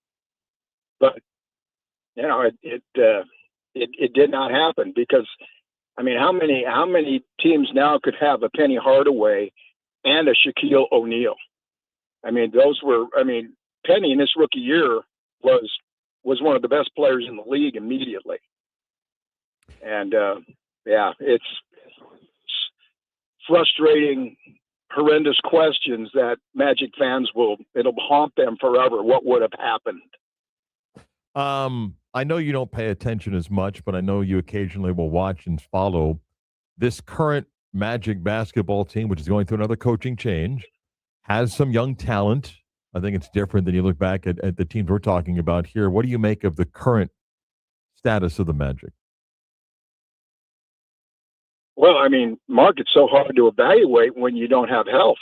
But it did not happen, because I mean, how many teams now could have a Penny Hardaway and a Shaquille O'Neal? I mean, Penny in his rookie year was one of the best players in the league immediately. And it's frustrating, horrendous questions that Magic fans it'll haunt them forever. What would have happened? I know you don't pay attention as much, but I know you occasionally will watch and follow this current Magic basketball team, which is going through another coaching change, has some young talent. I think it's different than you look back at the teams we're talking about here. What do you make of the current status of the Magic? Well, I mean, Mark, it's so hard to evaluate when you don't have health.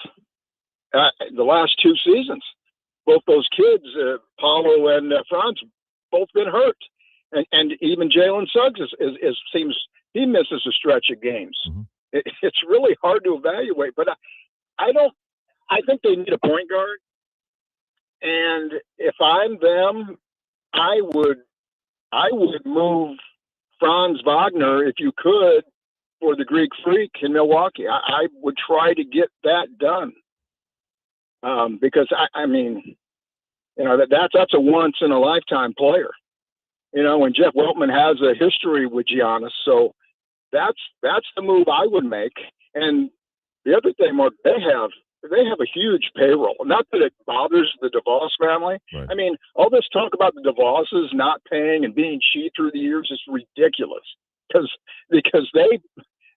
The last 2 seasons, both those kids, Paulo and Franz, both been hurt, and even Jalen Suggs seems he misses a stretch of games. Mm-hmm. It's really hard to evaluate, but I don't I think they need a point guard. And if I'm them, I would move Franz Wagner, if you could, for the Greek Freak in Milwaukee. I would try to get that done. Because I mean, that's a once in a lifetime player. And Jeff Weltman has a history with Giannis, so that's the move I would make. And the other thing, Mark, they have a huge payroll. Not that it bothers the DeVos family. Right. I mean, all this talk about the DeVosses not paying and being cheap through the years is ridiculous because they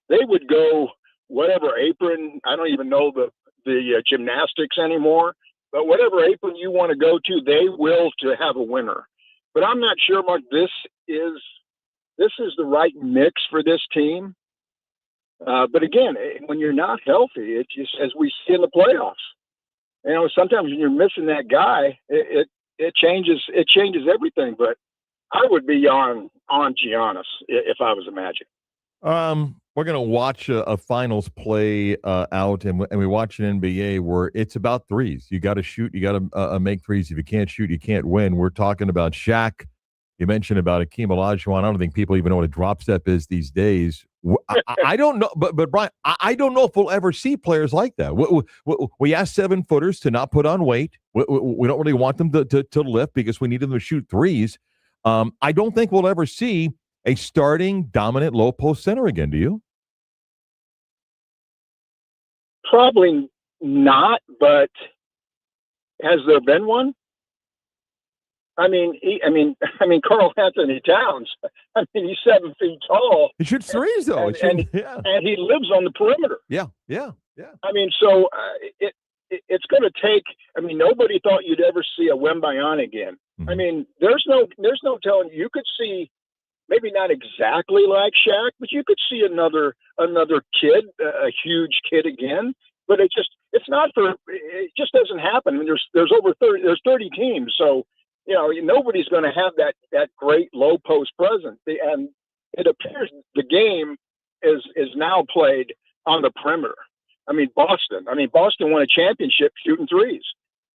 would go whatever apron. I don't even know the gymnastics anymore, but whatever apron you want to go to, they will to have a winner. But I'm not sure, Mark, this is the right mix for this team. But again, when you're not healthy, it's just as we see in the playoffs. Sometimes when you're missing that guy, it changes everything. But I would be on Giannis if I was a Magic. We're going to watch a finals play out, and we watch an NBA where it's about threes. You got to shoot. You got to make threes. If you can't shoot, you can't win. We're talking about Shaq. You mentioned about Akeem Olajuwon. I don't think people even know what a drop step is these days. I don't know, but Brian, I don't know if we'll ever see players like that. We ask 7-footers to not put on weight. We don't really want them to lift because we need them to shoot threes. I don't think we'll ever see a starting dominant low post center again. Do you? Probably not, but has there been one? I mean, Karl Anthony Towns. I mean, he's 7 feet tall. He shoots threes, though. And he lives on the perimeter. Yeah. I mean, so it's going to take. I mean, nobody thought you'd ever see a Wembanyama again. Mm-hmm. I mean, there's no telling. You could see maybe not exactly like Shaq, but you could see another kid, a huge kid again. But it just doesn't happen. I mean, there's over 30. There's 30 teams, so. Nobody's going to have that great low post presence, and it appears the game is now played on the perimeter. I mean, Boston won a championship shooting threes,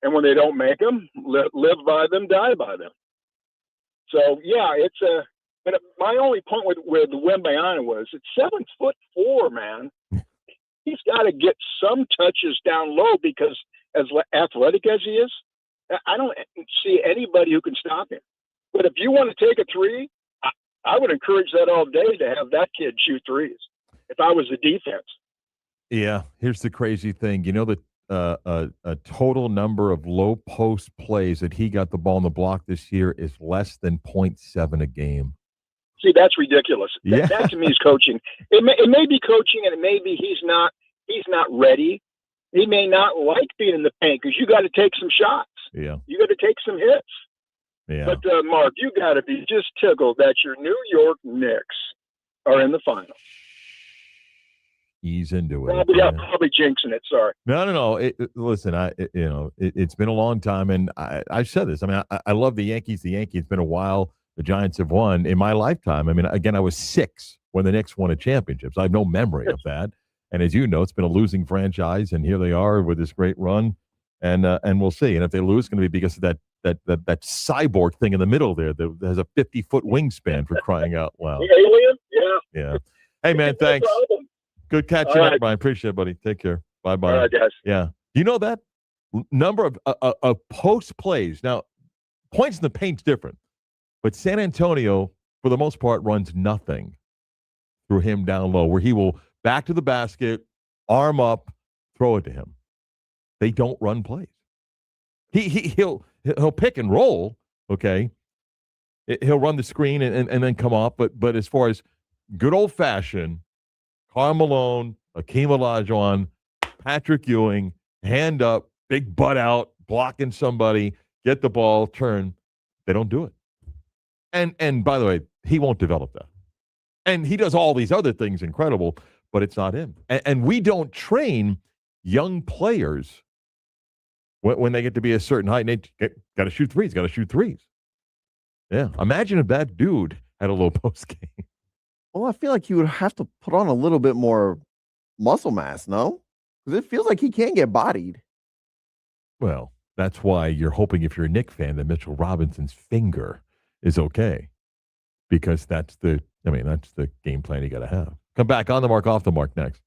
and when they don't make them, live by them, die by them. So yeah, But my only point with Wembanyama was it's 7'4", man. He's got to get some touches down low because as athletic as he is. I don't see anybody who can stop him. But if you want to take a three, I would encourage that all day to have that kid shoot threes if I was the defense. Yeah, here's the crazy thing. A total number of low post plays that he got the ball in the block this year is less than 0.7 a game. See, that's ridiculous. Yeah. That to me is coaching. It may be coaching, and it may be he's not ready. He may not like being in the paint because you got to take some shots. Yeah. You got to take some hits. Yeah. But, Mark, you got to be just tickled that your New York Knicks are in the final. Ease into it. Probably jinxing it. Sorry. No. Listen, it's been a long time, and I've said this. I mean, I love the Yankees. It's been a while. The Giants have won in my lifetime. I mean, again, I was 6 when the Knicks won a championship, so I have no memory of that. And as you know, it's been a losing franchise, and here they are with this great run. And we'll see. And if they lose, it's going to be because of that cyborg thing in the middle there that has a 50-foot wingspan, for crying out loud. The alien? Yeah. Hey, man, thanks. Good catching up, Brian. Appreciate it, buddy. Take care. Bye-bye. All right, guys. Yeah. You know that number of post plays. Now, points in the paint's different. But San Antonio, for the most part, runs nothing through him down low, where he will back to the basket, arm up, throw it to him. They don't run plays. He'll pick and roll, okay? He'll run the screen and then come off, but as far as good old-fashioned, Karl Malone, Akeem Olajuwon, Patrick Ewing, hand up, big butt out, blocking somebody, get the ball, turn, they don't do it. And by the way, he won't develop that. And he does all these other things incredible, but it's not him. And we don't train young players when they get to be a certain height, and they got to shoot threes. Yeah. Imagine if that dude had a low post game. Well, I feel like he would have to put on a little bit more muscle mass, no? Because it feels like he can't get bodied. Well, that's why you're hoping if you're a Knick fan that Mitchell Robinson's finger is okay because that's the game plan you got to have. Come back on the mark, off the mark next.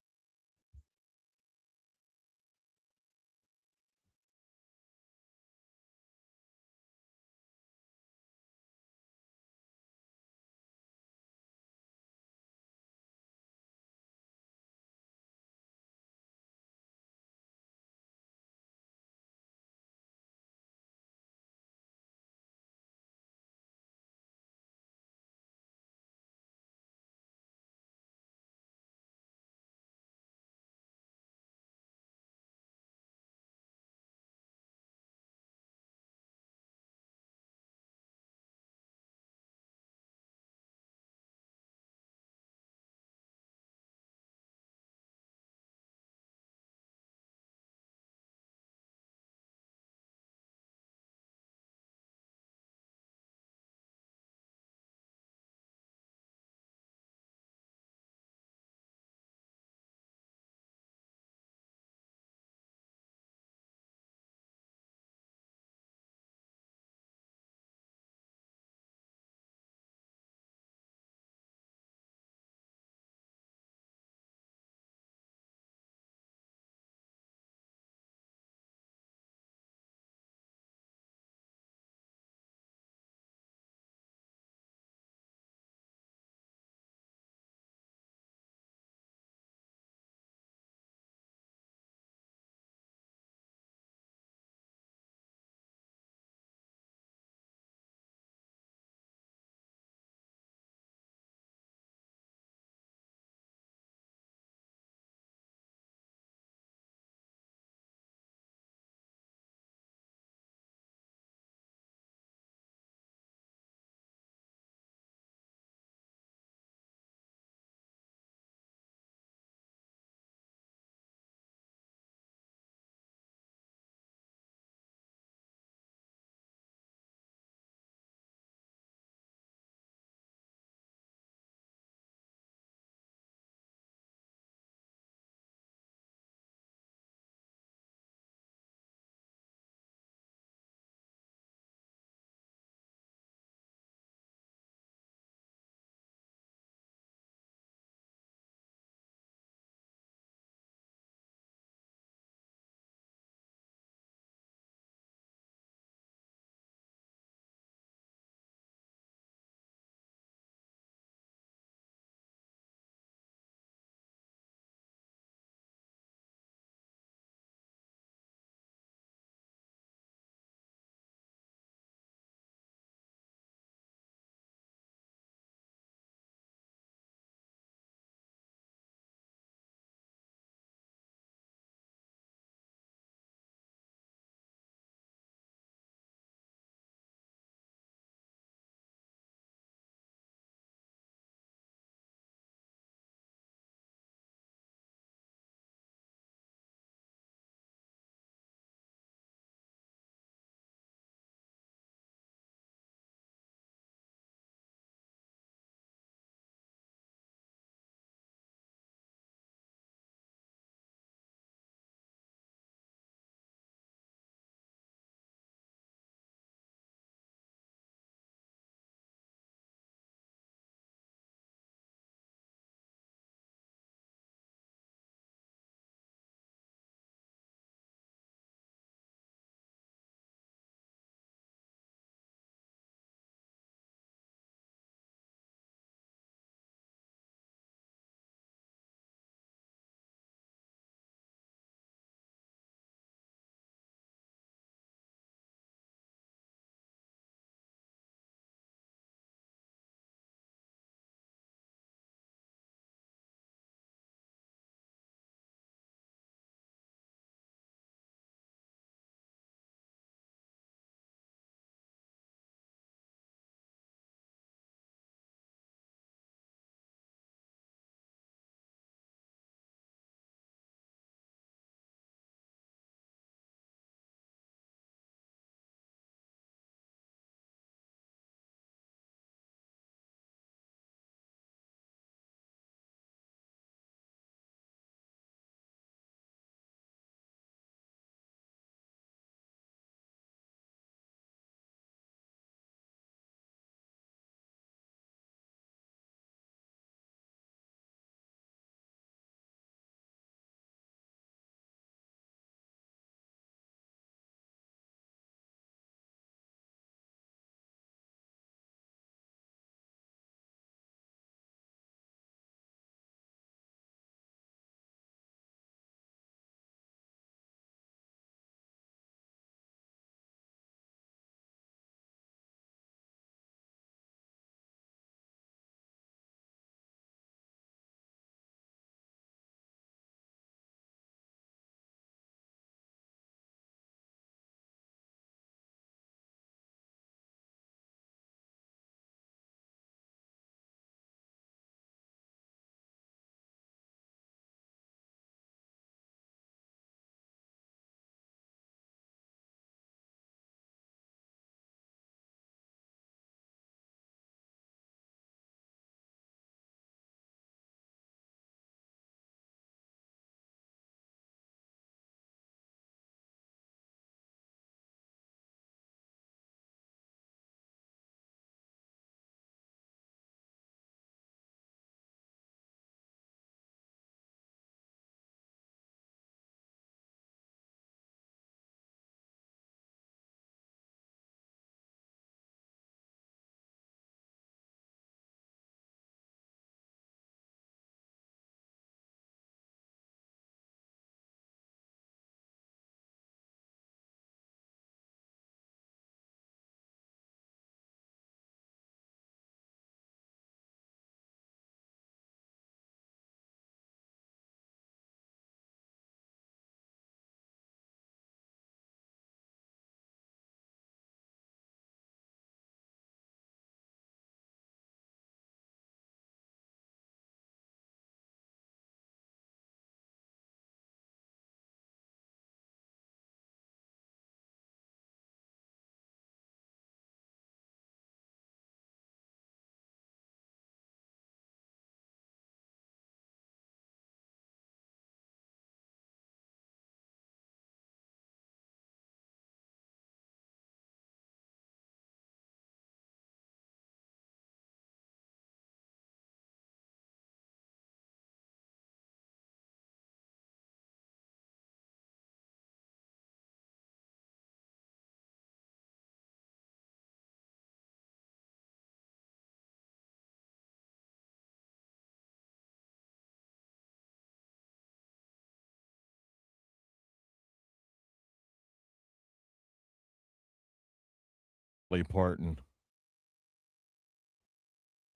Lee Parton.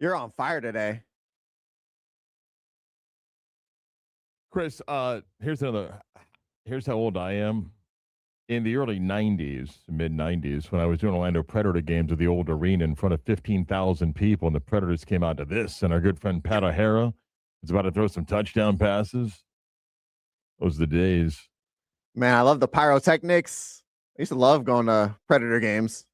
You're on fire today. Chris, here's how old I am. In the early 90s, mid 90s, when I was doing Orlando Predator games at the old arena in front of 15,000 people, and the Predators came out to this, and our good friend Pat O'Hara was about to throw some touchdown passes. Those are the days. Man, I love the pyrotechnics. I used to love going to Predator games.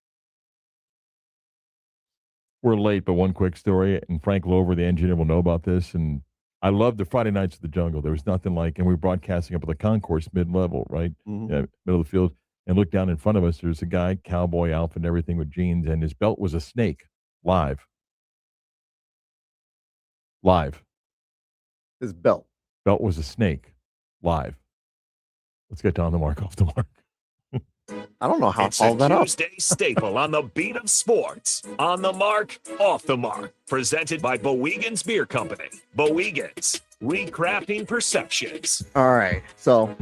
We're late, but one quick story, and Frank Lover, the engineer, will know about this, and I love the Friday Nights of the Jungle. There was nothing like, and we were broadcasting up at the concourse mid-level, right? Mhm. Yeah, middle of the field. And look down in front of us, there's a guy, cowboy outfit and everything with jeans, and his belt was a snake. Live. His belt. Belt was a snake. Live. Let's get down the mark, off the mark. I don't know how It's to follow a that up. Tuesday staple on the beat of sports. On the mark, off the mark. Presented by Bowegan's Beer Company. Bowegan's, recrafting perceptions. All right. So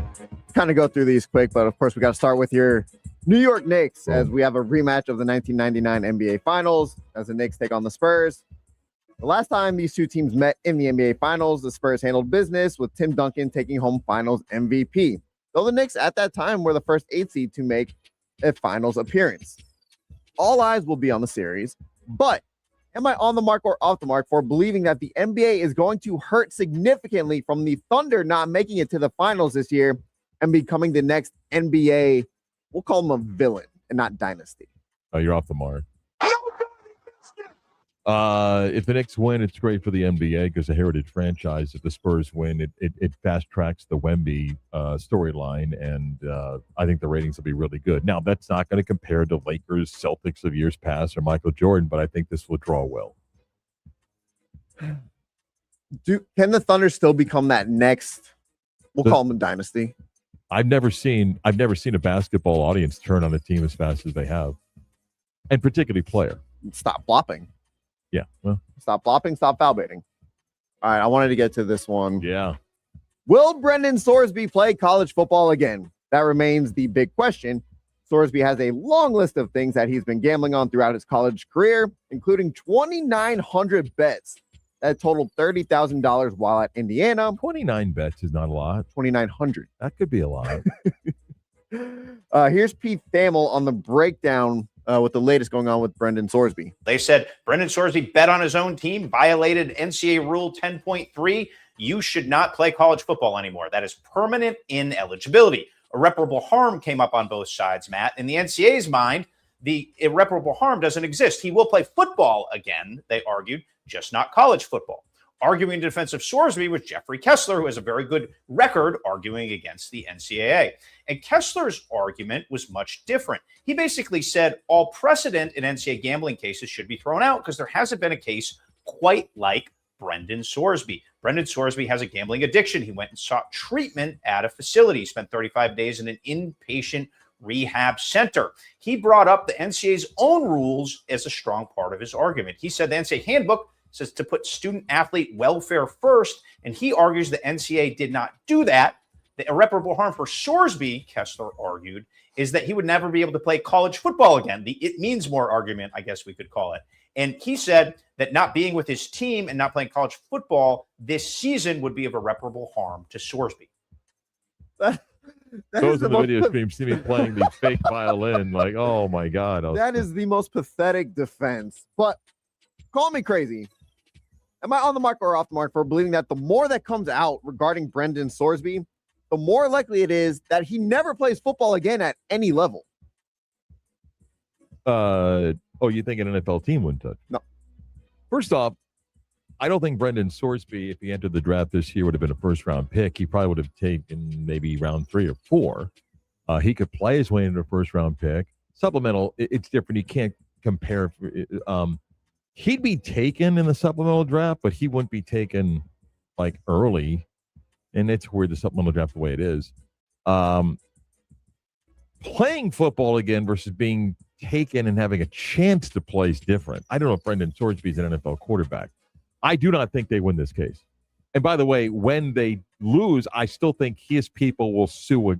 kind of go through these quick, but of course we got to start with your New York Knicks as we have a rematch of the 1999 NBA Finals as the Knicks take on the Spurs. The last time these two teams met in the NBA Finals, the Spurs handled business with Tim Duncan taking home Finals MVP. Though the Knicks at that time were the first 8 seed to make a Finals appearance. All eyes will be on the series, but am I on the mark or off the mark for believing that the NBA is going to hurt significantly from the Thunder not making it to the Finals this year and becoming the next NBA, we'll call them a villain and not dynasty? Oh, you're off the mark. If the Knicks win, it's great for the NBA because a heritage franchise. If the Spurs win, it fast tracks the Wemby storyline, and I think the ratings will be really good. Now, that's not going to compare to Lakers, Celtics of years past, or Michael Jordan, but I think this will draw well. Can the Thunder still become that next, we'll call them a dynasty? I've never seen a basketball audience turn on a team as fast as they have, and particularly player. Stop flopping. Yeah, well, Stop flopping, stop foul baiting. All right, I wanted to get to this one. yeah. Will Brendan Sorsby play college football again? That remains the big question. Sorsby has a long list of things that he's been gambling on throughout his college career, including 2,900 bets that totaled $30,000 while at Indiana. 29 bets is not a lot. 2,900. That could be a lot. Here's Pete Thamel on the breakdown with the latest going on with Brendan Sorsby. They said Brendan Sorsby bet on his own team, violated NCAA Rule 10.3. You should not play college football anymore. That is permanent ineligibility. Irreparable harm came up on both sides, Matt. In the NCAA's mind, the irreparable harm doesn't exist. He will play football again, they argued, just not college football. Arguing in defense of Sorsby was Jeffrey Kessler, who has a very good record arguing against the NCAA. And Kessler's argument was much different. He basically said all precedent in NCAA gambling cases should be thrown out because there hasn't been a case quite like Brendan Sorsby. Brendan Sorsby has a gambling addiction. He went and sought treatment at a facility. He spent 35 days in an inpatient rehab center. He brought up the NCAA's own rules as a strong part of his argument. He said the NCAA handbook says to put student athlete welfare first, and he argues the NCAA did not do that. The irreparable harm for Sorsby, Kessler argued, is that he would never be able to play college football again. The it means more argument, I guess we could call it. And he said that not being with his team and not playing college football this season would be of irreparable harm to Sorsby. Those in the video stream see me playing the fake violin. Like, oh my God. That is the most pathetic defense. But call me crazy. Am I on the mark or off the mark for believing that the more that comes out regarding Brendan Sorsby, the more likely it is that he never plays football again at any level? You think an NFL team wouldn't touch? No. First off, I don't think Brendan Sorsby, if he entered the draft this year, would have been a first-round pick. He probably would have taken maybe round 3 or 4. He could play his way into a first-round pick. Supplemental, it's different. You can't compare. He'd be taken in the supplemental draft, but he wouldn't be taken like early. And it's weird, the supplemental draft the way it is. Playing football again versus being taken and having a chance to play is different. I don't know if Brendan Sorsby is an NFL quarterback. I do not think they win this case. And by the way, when they lose, I still think his people will sue.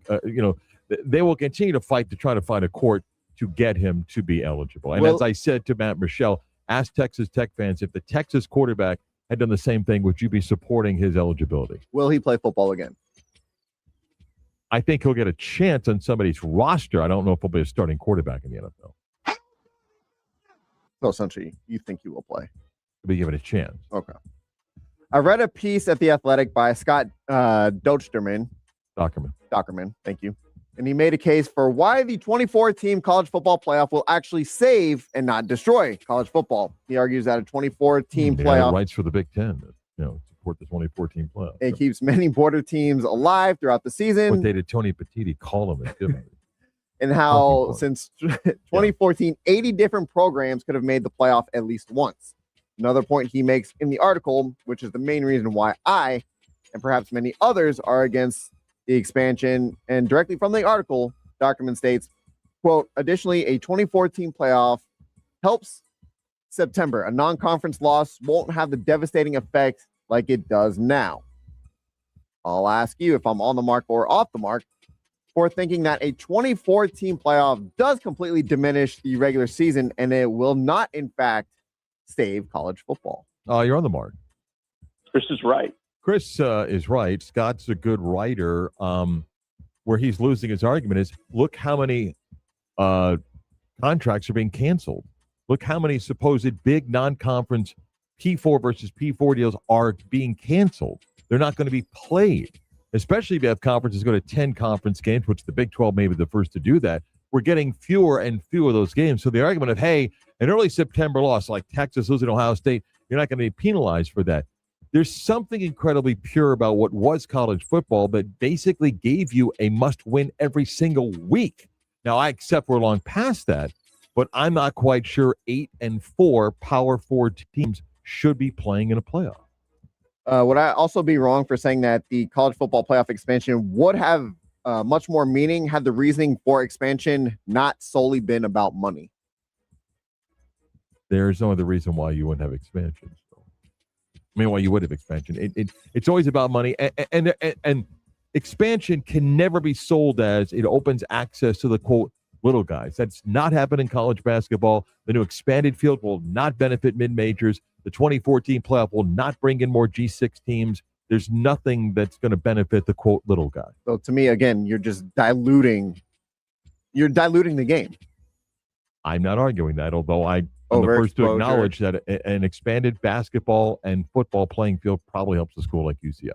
They will continue to fight to try to find a court to get him to be eligible. And Well- as I said to Matt Michelle, ask Texas Tech fans, if the Texas quarterback had done the same thing, would you be supporting his eligibility? Will he play football again? I think he'll get a chance on somebody's roster. I don't know if he'll be a starting quarterback in the NFL. So essentially, you think he will play. He'll be given a chance. Okay. I read a piece at The Athletic by Scott Dockerman. Thank you. And he made a case for why the 24-team college football playoff will actually save and not destroy college football. He argues that a 24-team playoff rights for the Big Ten, support the 24-team playoff. It keeps many border teams alive throughout the season. What day did Tony Petitti call them? And how since 2014, 80 different programs could have made the playoff at least once. Another point he makes in the article, which is the main reason why I, and perhaps many others, are against the expansion, and directly from the article, Dockerman states, quote, additionally, a 24-team playoff helps September. A non-conference loss won't have the devastating effect like it does now. I'll ask you if I'm on the mark or off the mark for thinking that a 24-team playoff does completely diminish the regular season, and it will not, in fact, save college football. Oh, you're on the mark. Chris is right. Chris is right. Scott's a good writer. Where he's losing his argument is, look how many contracts are being canceled. Look how many supposed big non-conference P4 versus P4 deals are being canceled. They're not going to be played, especially if you have conferences go to 10 conference games, which the Big 12 may be the first to do that. We're getting fewer and fewer of those games. So the argument of, hey, an early September loss like Texas losing Ohio State, you're not going to be penalized for that. There's something incredibly pure about what was college football that basically gave you a must-win every single week. Now, I accept we're long past that, but I'm not quite sure 8 and 4 Power 4 teams should be playing in a playoff. Would I also be wrong for saying that the college football playoff expansion would have much more meaning had the reasoning for expansion not solely been about money? There's no other reason why you wouldn't have expansion. Why you would have expansion. It's always about money, and expansion can never be sold as it opens access to the quote little guys. That's not happening in college basketball. The new expanded field will not benefit mid-majors. The 2014 playoff will not bring in more G6 teams. There's nothing that's going to benefit the quote little guy. So to me, again, you're just diluting. You're diluting the game. I'm not arguing that, although I'm the first to acknowledge that an expanded basketball and football playing field probably helps a school like UCF.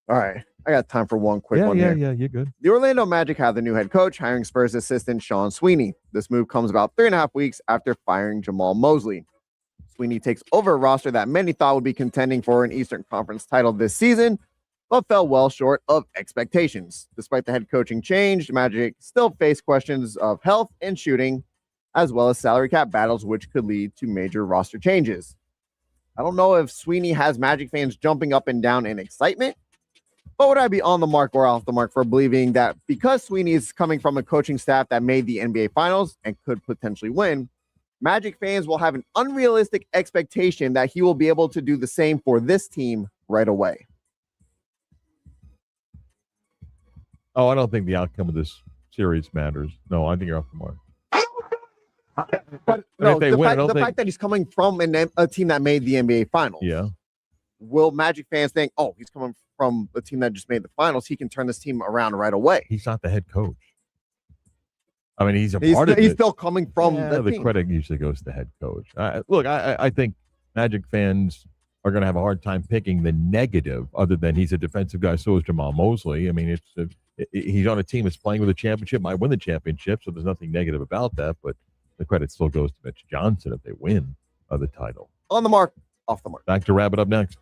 All right. I got time for one quick one here. Yeah, you're good. The Orlando Magic have the new head coach, hiring Spurs assistant Sean Sweeney. This move comes about 3.5 weeks after firing Jamal Mosley. Sweeney takes over a roster that many thought would be contending for an Eastern Conference title this season, but fell well short of expectations. Despite the head coaching change, the Magic still face questions of health and shooting, as well as salary cap battles, which could lead to major roster changes. I don't know if Sweeney has Magic fans jumping up and down in excitement, but would I be on the mark or off the mark for believing that because Sweeney is coming from a coaching staff that made the NBA Finals and could potentially win, Magic fans will have an unrealistic expectation that he will be able to do the same for this team right away? Oh, I don't think the outcome of this series matters. No, I think you're off the mark. But no, the fact that he's coming from a team that made the NBA Finals. Yeah. Will Magic fans think, oh, he's coming from a team that just made the finals, he can turn this team around right away? He's not the head coach. I mean, he's part of it. He's still coming from the team. Credit usually goes to the head coach. Look, I think Magic fans are going to have a hard time picking the negative, other than he's a defensive guy. So is Jamal Mosley. I mean, he's on a team that's playing with a championship, might win the championship, so there's nothing negative about that. But the credit still goes to Mitch Johnson if they win the title. On the mark, off the mark. Back to wrap it up next.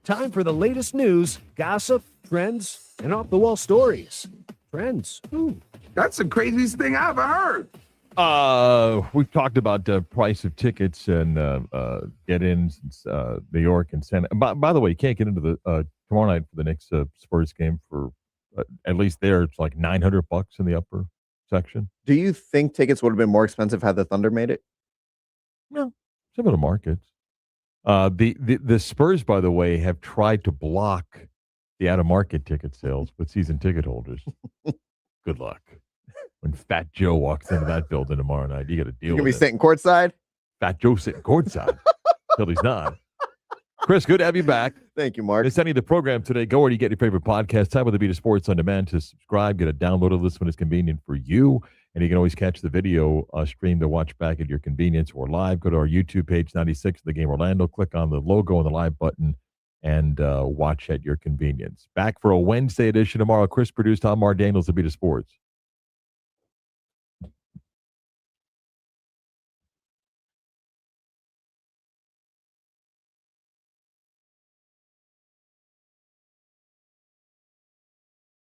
Time for the latest news, gossip, trends, and off-the-wall stories. Trends. Ooh. That's the craziest thing I ever heard. We've talked about the price of tickets and get-ins, New York and Santa. By the way, you can't get into the tomorrow night for the Knicks Spurs game for at least there. It's like $900 in the upper section. Do you think tickets would have been more expensive had the Thunder made it? No, some of the markets. The Spurs, by the way, have tried to block the out-of-market ticket sales with season ticket holders. Good luck. When Fat Joe walks into that building tomorrow night, you got to deal You're with gonna be it. sitting courtside. Fat Joe sitting courtside till he's not. Chris, good to have you back. Thank you, Mark. It's ending the program today. Go where you get your favorite podcast. Time with the Beat of Sports on Demand to subscribe. Get a downloaded list when it's convenient for you. And you can always catch the video stream to watch back at your convenience or live. Go to our YouTube page, 96 of the Game Orlando. Click on the logo and the live button and watch at your convenience. Back for a Wednesday edition tomorrow. Chris produced. I'm Marc Daniels, the Beat of Sports.